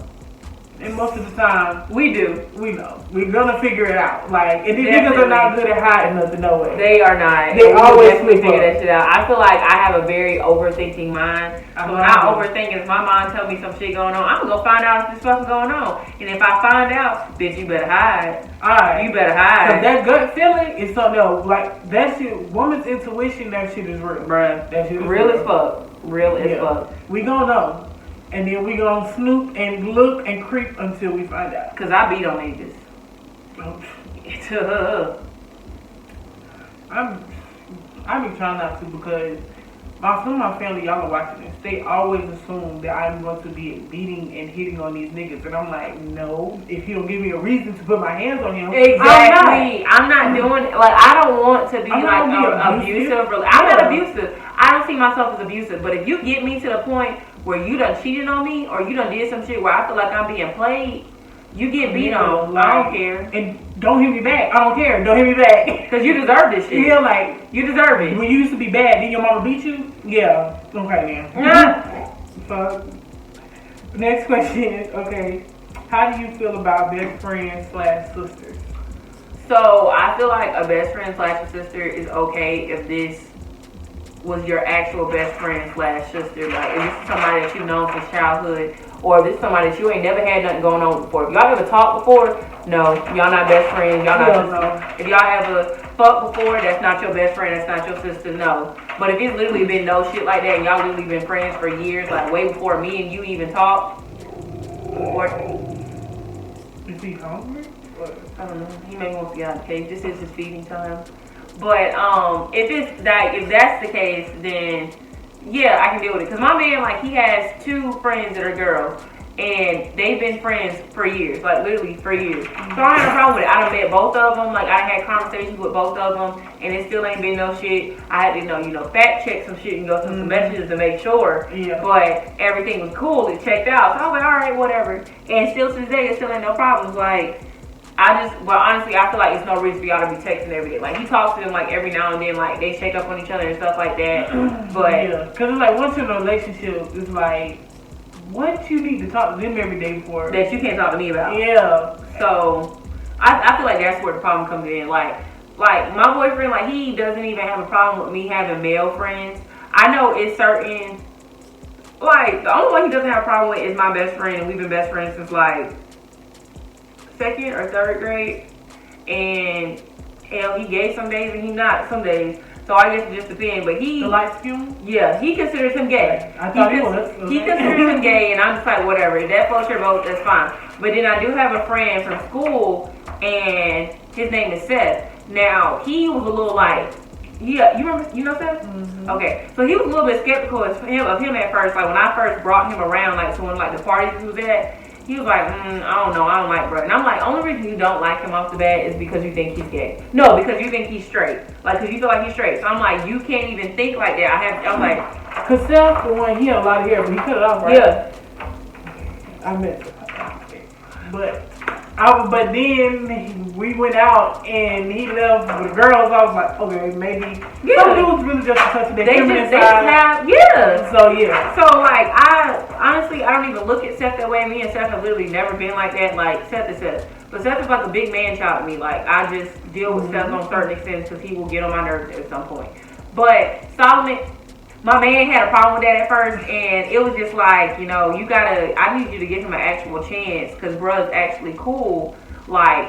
And most of the time, we do. We know. We're gonna figure it out. Like, and these niggas are not good at hiding nothing, no way. They are not. They always definitely figure that shit out. I feel like I have a very overthinking mind. So when I overthink, if my mind tell me some shit going on, I'm gonna go find out if this fucking going on. And if I find out, bitch, you better hide. Alright. You better hide. Cause that gut feeling is something else. Like, that shit, woman's intuition, that shit is real. Bruh. That shit is real as fuck. Real as fuck. We gonna know. And then we gonna snoop and look and creep until we find out. Cause I beat on niggas. I be trying not to because some of my family, y'all are watching this. They always assume that I'm going to be beating and hitting on these niggas, and I'm like, no. If he don't give me a reason to put my hands on him, exactly. I'm not doing like I don't want to be abusive. I'm not abusive. I don't see myself as abusive. But if you get me to the point where you done cheated on me or you done did some shit where I feel like I'm being played, you get beat on. Like, I don't care. And don't hit me back. I don't care. Don't hit me back. Because you deserve this shit. Yeah, like, you deserve it. When you used to be bad, then your mama beat you? Yeah. Okay, then. So, next question is, okay, how do you feel about best friends / sisters? So, I feel like a best friend / sister is okay if this was your actual best friend / sister. Like, if this is somebody that you've known since childhood, or if this is somebody that you ain't never had nothing going on before. If y'all ever talked before, no, y'all not best friends, y'all not sisters. If y'all ever fucked before, that's not your best friend, that's not your sister, no. But if it's literally been no shit like that, and y'all literally been friends for years, like way before me and you even talked, or... Is he hungry? I don't know, he may want to get out of the cage. This is his feeding time. But if that's the case, then yeah, I can deal with it. Cause my man, like, he has 2 friends that are girls, and they've been friends for years, like literally for years. So I have no problem with it. I done met both of them. Like, I had conversations with both of them, and it still ain't been no shit. I had to fact check some shit and go through some messages to make sure. Yeah. But everything was cool. It checked out. So I was like, all right, whatever. And still to this day, it still ain't no problems. Like, honestly, I feel like it's no reason for y'all to be texting every day. Like, he talks to them, like, every now and then, like, they shake up on each other and stuff like that. But, yeah, because it's like, once you're in a relationship, it's like, what you need to talk to them every day for? That you can't talk to me about. Yeah. So, I feel like that's where the problem comes in. Like, my boyfriend, like, he doesn't even have a problem with me having male friends. I know it's certain, like, the only one he doesn't have a problem with is my best friend, and we've been best friends since, like, 2nd or 3rd grade, and hell, he gay some days and he not some days. So I guess it just depends. But he, the light skin, yeah, he considers him gay. I thought he was. Okay. He considers him gay, and I'm just like, whatever. If that floats your boat, that's fine. But then I do have a friend from school, and his name is Seth. Now he was a little like, yeah, you know Seth? Mm-hmm. Okay, so he was a little bit skeptical of him at first. Like, when I first brought him around, like, to one of, like, the parties he was at. He was like, I don't know, I don't like bro. And I'm like, only reason you don't like him off the bat is because you think he's gay. No, because you think he's straight. Like, because you feel like he's straight. So I'm like, you can't even think like that. I'm like, because Seth, the one, he had a lot of hair, but he cut it off, right? Yeah. I meant to. But then we went out and he left with the girls. I was like, okay, maybe some dudes really just touch their feminine side. So yeah. So like, I don't even look at Seth that way. Me and Seth have literally never been like that. Like, Seth is Seth. But Seth is like a big man child to me. Like, I just deal with Seth on certain extents because he will get on my nerves at some point. But Solomon, my man had a problem with that at first, and it was just like, I need you to give him an actual chance, because bruh's actually cool, like,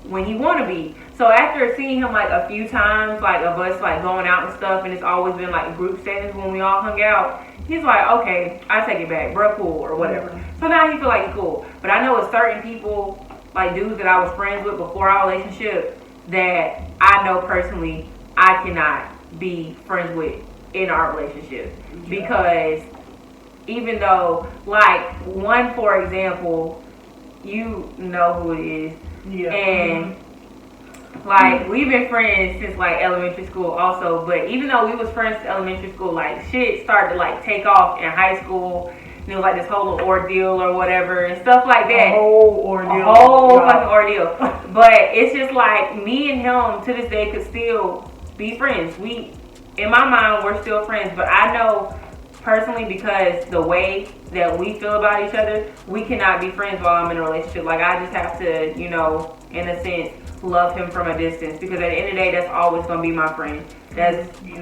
when he want to be. So after seeing him, like, a few times, like, of us, like, going out and stuff, and it's always been, like, group settings when we all hung out, he's like, okay, I take it back, bruh cool, or whatever. So now he feel like he's cool. But I know with certain people, like, dudes that I was friends with before our relationship, that I know personally I cannot be friends with in our relationship, because even though, like, one, for example, you know who it is, and like, we've been friends since, like, elementary school also. But even though we was friends since elementary school, like, shit started to, like, take off in high school, and it was like this whole little ordeal or whatever and stuff like that. A whole ordeal. A whole fucking ordeal. But it's just like, me and him to this day could still be friends. In my mind, we're still friends, but I know personally, because the way that we feel about each other, we cannot be friends while I'm in a relationship. Like, I just have to, you know, in a sense, love him from a distance, because at the end of the day, that's always gonna be my friend.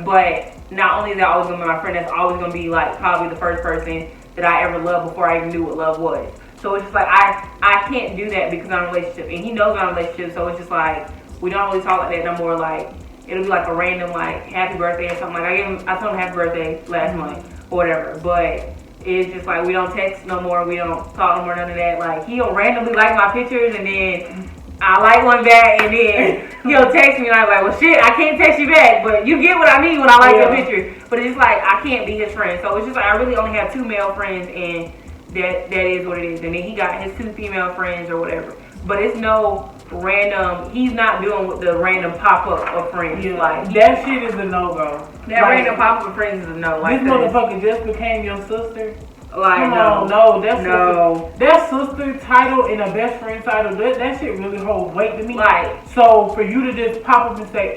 But not only is that always gonna be my friend, that's always gonna be like probably the first person that I ever loved before I even knew what love was. So it's just like I can't do that because I'm in a relationship, and he knows I'm in a relationship. So it's just like we don't really talk like that no more. Like it'll be like a random like happy birthday or something. Like I told him happy birthday last month or whatever, but it's just like we don't text no more. We don't talk no more, none of that. Like he'll randomly like my pictures, and then I like one back, and then he'll text me, and I'm like, well, shit, I can't text you back, but you get what I mean when I like your picture. But it's just like I can't be his friend. So it's just like I really only have 2 male friends, and that is what it is. And then he got his 2 female friends or whatever. But it's no random. He's not doing the random pop up of friends. Yeah, like that shit is a no go. That like, random pop up of friends is a no. Like this motherfucker just became your sister. Like come on, no, that's sister title and a best friend title. That shit really holds weight to me. Like, so for you to just pop up and say,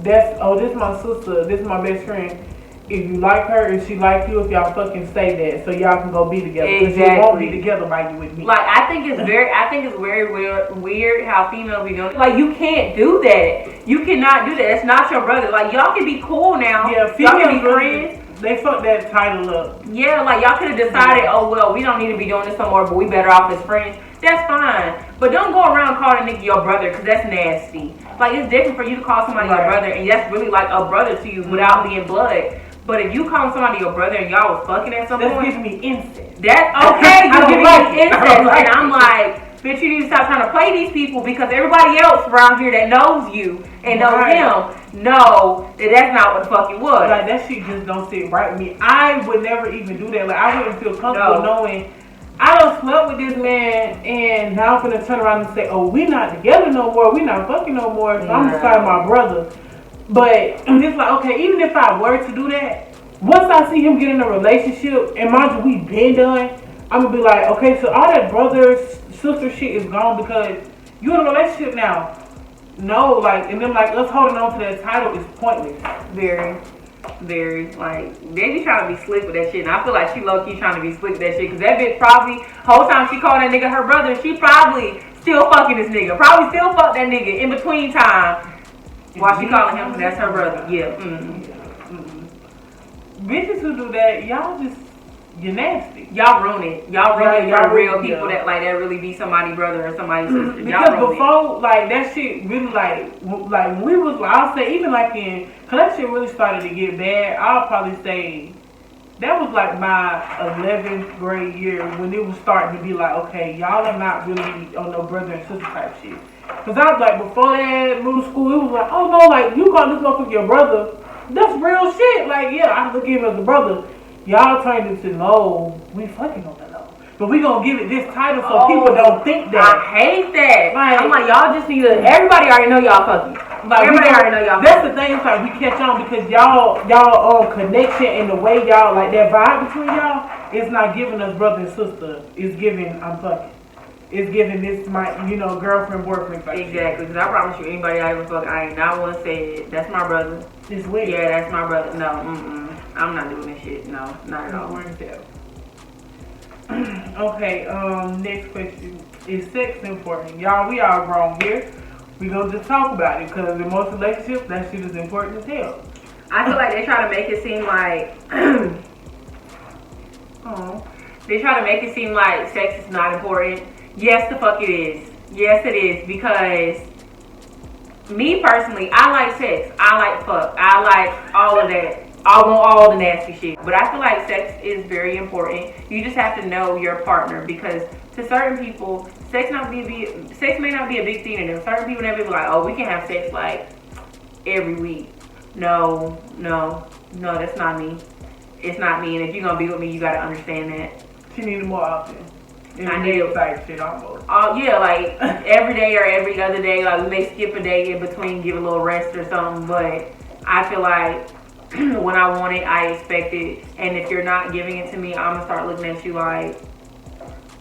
this my sister, this is my best friend. If you like her and she like you, if y'all fucking say that, so y'all can go be together. Exactly. You won't be together by you with me. Like I think it's very weird how females be doing. Like you can't do that. You cannot do that. That's not your brother. Like y'all can be cool now. Yeah, y'all can be friends. They fucked that title up. Yeah, like y'all could have decided, oh well, we don't need to be doing this no more, but we better off as friends. That's fine. But don't go around calling a nigga your brother, because that's nasty. Like it's different for you to call somebody your brother, and that's really like a brother to you without being blood. But if you call somebody your brother and y'all was fucking at some point, that's giving me incest. That's okay. You're giving me incest, and I'm like, bitch, you need to stop trying to play these people, because everybody else around here that knows you and knows him know that that's not what the fuck it was. Like that shit just don't sit right with me. I would never even do that. Like I wouldn't feel comfortable knowing I don't slept with this man, and now I'm gonna turn around and say, oh, we not together no more. We not fucking no more. So I'm beside my brother. But I'm just like, okay, even if I were to do that, once I see him get in a relationship, and mind you, we been done, I'm gonna be like, okay, so all that brother sister shit is gone because you in a relationship now. No, like, and then like us holding on to that title is pointless. Very, like, they be trying to be slick with that shit, and I feel like she low-key trying to be slick with that shit, because that bitch probably, whole time she called that nigga her brother, she probably still fucking this nigga, probably still fuck that nigga in between time, while she calling him, that's her brother, Bitches who do that, y'all just, you're nasty. Y'all ruin it. Y'all ruin it for real people that like that really be somebody's brother or somebody's sister. Because before, like, that shit really, like when we was, I'll say, even like cause that shit really started to get bad, I'll probably say, that was like my 11th grade year when it was starting to be like, okay, y'all are not really on no brother and sister type shit. Cause I was like, before that, middle school, it was like, oh no, like, you call this motherfucker your brother, that's real shit. Like, yeah, I look at him as a brother. Y'all turned into, no, we fucking on the low. But we gonna give it this title so people don't think that. I hate that. Like, I'm like, y'all just need to, everybody already know y'all fucking. Like, everybody already know y'all fucking. That's the thing, it's like we catch on because y'all connection and the way y'all, like that vibe between y'all, it's not giving us brother and sister. It's giving, I'm fucking. It's giving this my, girlfriend, boyfriend. Exactly, because I promise you, anybody I ever fuck, I ain't not want to say it. That's my brother. It's weird. Yeah, that's my brother. No, I'm not doing this shit. No, not at all. Okay, next question. Is sex important? Y'all, we all grown here. We gonna just talk about it because in most relationships, that shit is important as hell. I feel like they try to make it seem like, they try to make it seem like sex is not important. Yes, the fuck it is. Yes, it is, because me personally, I like sex. I like fuck. I like all of that. I want all the nasty shit. But I feel like sex is very important. You just have to know your partner, because to certain people, sex may not be a big thing to them. Certain people never be like, oh, we can have sex like every week. No, that's not me. It's not me. And if you're gonna be with me, you gotta understand that. She needs more often. I need type shit almost. Yeah, like every day or every other day. Like we may skip a day in between, give a little rest or something. But I feel like when I want it, I expect it. And if you're not giving it to me, I'm gonna start looking at you like,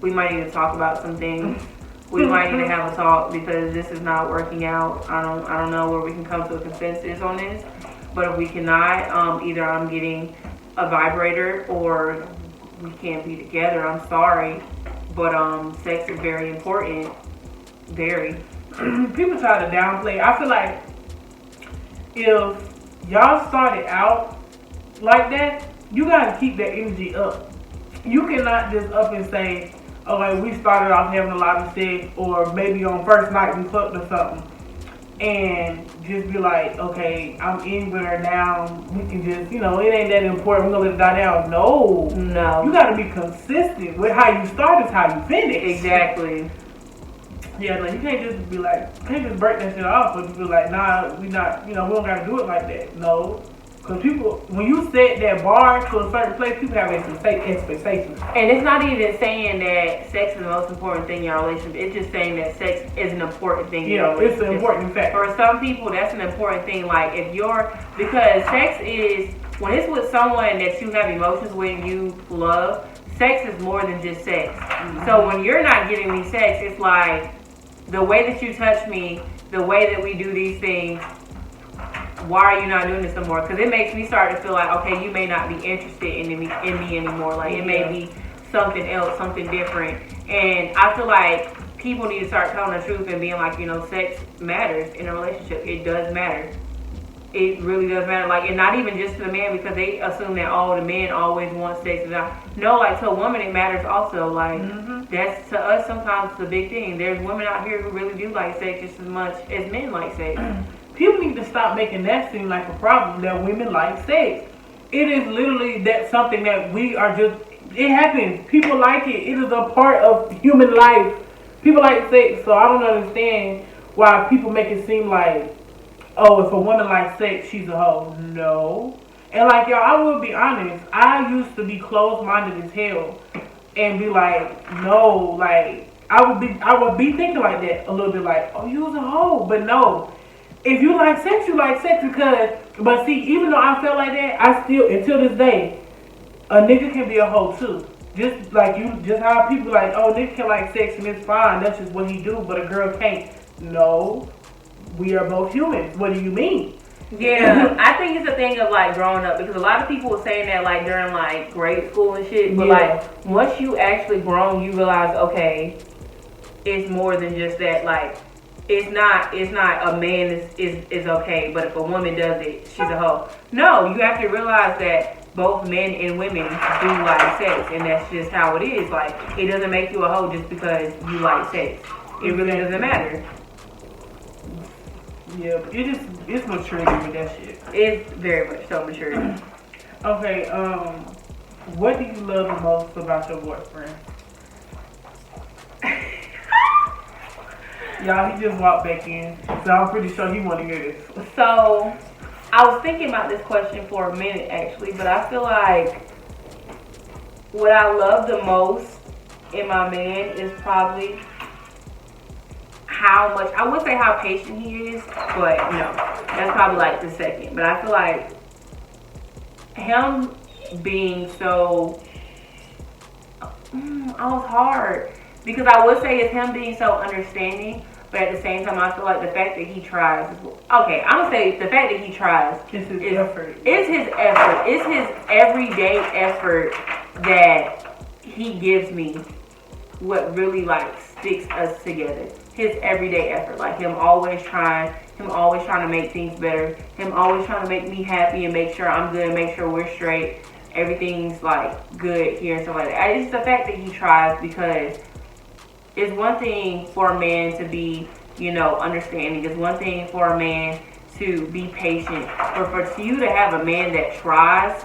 we might need to talk about some things. We might need to have a talk, because this is not working out. I don't know where we can come to a consensus on this. But if we cannot, either I'm getting a vibrator or we can't be together. I'm sorry, but sex is very important. Very. People try to downplay. I feel like if y'all started out like that, you gotta keep that energy up. You cannot just up and say, okay, we started off having a lot of sex, or maybe on first night we fucked or something, and just be like, okay, I'm in with her now. We can just, it ain't that important. We're gonna let it die down. No. You gotta be consistent with how you start is how you finish. Exactly. Yeah, like you can't just be like, you can't just break that shit off, but you be like, nah, we not, we don't gotta do it like that. No. Because people, when you set that bar to a certain place, people have expectations. And it's not even saying that sex is the most important thing in your relationship. It's just saying that sex is an important thing in your relationship. It's an important fact. For some people, that's an important thing. Like, because sex is, when it's with someone that you have emotions with and you love, sex is more than just sex. Mm-hmm. So when you're not giving me sex, it's like, the way that you touch me, the way that we do these things, why are you not doing this no more? Because it makes me start to feel like, okay, you may not be interested in me anymore. Like, it may be something else, something different. And I feel like people need to start telling the truth and being like, sex matters in a relationship. It does matter. It really does matter. Like, and not even just to the man, because they assume that, the men always want sex. No, like, to a woman, it matters also. Like, that's, to us, sometimes it's a big thing. There's women out here who really do like sex just as much as men like sex. People need to stop making that seem like a problem, that women like sex. It is literally that something that we are just, it happens. People like it. It is a part of human life. People like sex, so I don't understand why people make it seem like, if a woman likes sex, she's a hoe. No. And like, y'all, I will be honest, I used to be closed-minded as hell and be like, no, like, I would be thinking like that a little bit, like, you was a hoe. But no. If you like sex, you like sex but see, even though I felt like that, I still, until this day, a nigga can be a hoe too. Just like just how people like, nigga can like sex and it's fine, that's just what he do, but a girl can't. No, we are both humans. What do you mean? Yeah, I think it's a thing of like growing up, because a lot of people were saying that like during like grade school and shit, but like once you actually grown, you realize, okay, it's more than just that. Like, it's not a man is okay, but if a woman does it, she's a hoe. No, you have to realize that both men and women do like sex, and that's just how it is. Like, it doesn't make you a hoe just because you like sex. It really doesn't matter. Yeah, it's maturity with that shit. It's very much so maturity. Okay, what do you love the most about your boyfriend? Y'all, he just walked back in, so I'm pretty sure he want to hear this. So, I was thinking about this question for a minute, actually, but I feel like what I love the most in my man is probably how much, I would say how patient he is, but no, that's probably like the second. But I feel like him being so, almost hard. Because I would say it's him being so understanding, but at the same time, I feel like the fact that he tries. Okay, I'm going to say the fact that he tries. It's his effort. It's his effort. It's his everyday effort that he gives me what really, like, sticks us together. His everyday effort. Like, him always trying to make things better. Him always trying to make me happy and make sure I'm good and make sure we're straight. Everything's, like, good here and stuff like that. It's the fact that he tries, because it's one thing for a man to be, understanding. It's one thing for a man to be patient. But for you to have a man that tries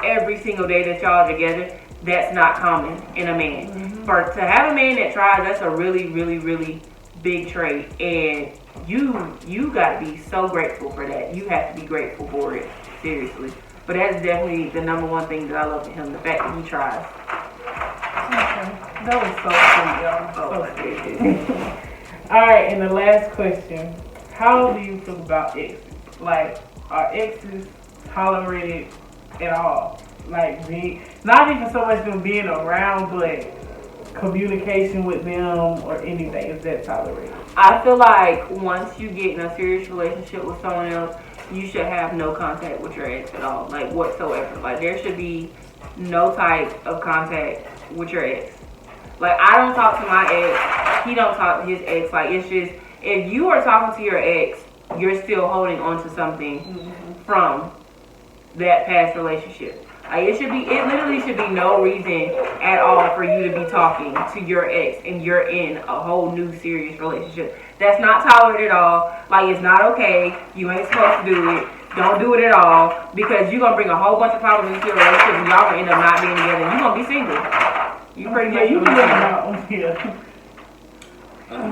every single day that y'all are together, that's not common in a man. Mm-hmm. To have a man that tries, that's a really, really, really big trait. And you got to be so grateful for that. You have to be grateful for it. Seriously. But that's definitely the number one thing that I love in him, the fact that he tries. Okay. That was so sweet, y'all. So sweet. Alright, and the last question. How do you feel about exes? Like, are exes tolerated at all? Like, not even so much them being around, but communication with them or anything, is that tolerated? I feel like once you get in a serious relationship with someone else, you should have no contact with your ex at all, like whatsoever. Like there should be no type of contact with your ex. Like I don't talk to my ex, he don't talk to his ex. Like it's just, if you are talking to your ex, you're still holding on to something from that past relationship. Like it literally should be no reason at all for you to be talking to your ex and you're in a whole new serious relationship. That's not tolerated at all. Like it's not okay. You ain't supposed to do it. Don't do it at all, because you're gonna bring a whole bunch of problems into your relationship and y'all gonna end up not being together and you're gonna be single. You pretty much you can out. Yeah.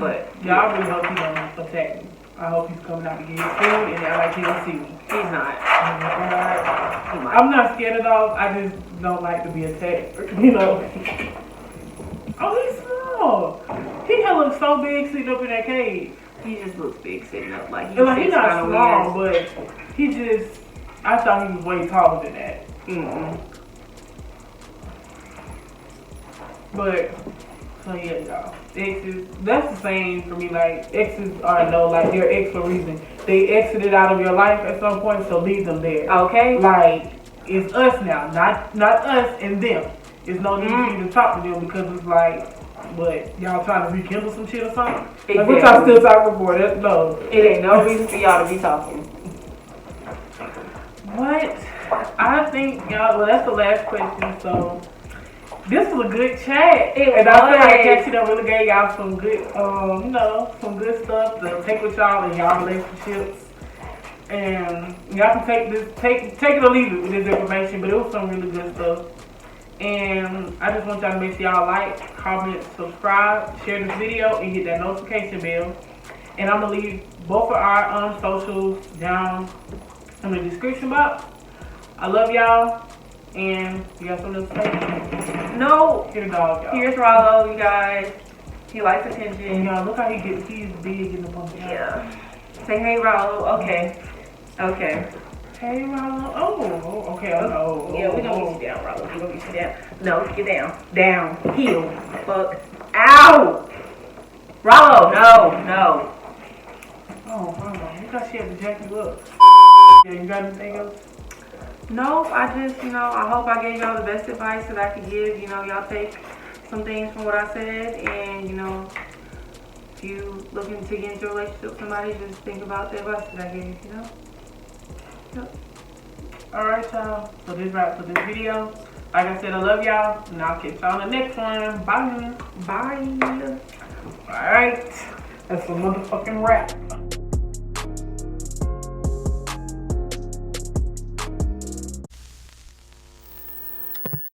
But y'all really hope he don't attack me. I hope he's coming out to get his food and act like he don't see me. He's not. I'm not scared of dogs. I just don't like to be attacked. You know. Oh, he's small. He looks so big sitting up in that cage. He just looks big sitting up. Like he's not small, but he just. I thought he was way taller than that. But. So yeah, y'all. Exes, that's the same for me. Like exes are no, like they're ex for a reason. They exited out of your life at some point, so leave them there. Okay. Like it's us now, not us and them. There's no need for you to talk to them because it's like, what, y'all trying to rekindle some shit or something? Exactly. Like what y'all still talking for? That's no. It ain't no reason for y'all to be talking. What? I think y'all. Well, that's the last question. So. This was a good chat, and I feel like Cassie done really gave y'all some good, you know, some good stuff to take with y'all in y'all relationships. And y'all can take it or leave it with this information, but it was some really good stuff. And I just want y'all to make sure y'all like, comment, subscribe, share this video, and hit that notification bell. And I'm gonna leave both of our socials down in the description box. I love y'all. And you got something to say? No. Here's the dog, y'all. Here's Rollo, you guys. He likes attention. And y'all, look how he's big in the pumpkin. Yeah. Say hey, Rollo. Okay. Okay. Hey, Rollo. Oh, okay. Oh, yeah, we're gonna get you down, Rollo. We're gonna get you down. No, get down. Down. Heel. Fuck. Ow! Rollo, no. Oh, Rollo. Look how she had to jack you up. Yeah, you got anything else? No, I just, I hope I gave y'all the best advice that I could give. Y'all take some things from what I said, and, if you looking to get into a relationship with somebody, just think about the advice that I gave, Yep. Alright, y'all. So this wraps for this video. Like I said, I love y'all, and I'll catch y'all in the next one. Bye. Bye. Alright. That's a motherfucking wrap.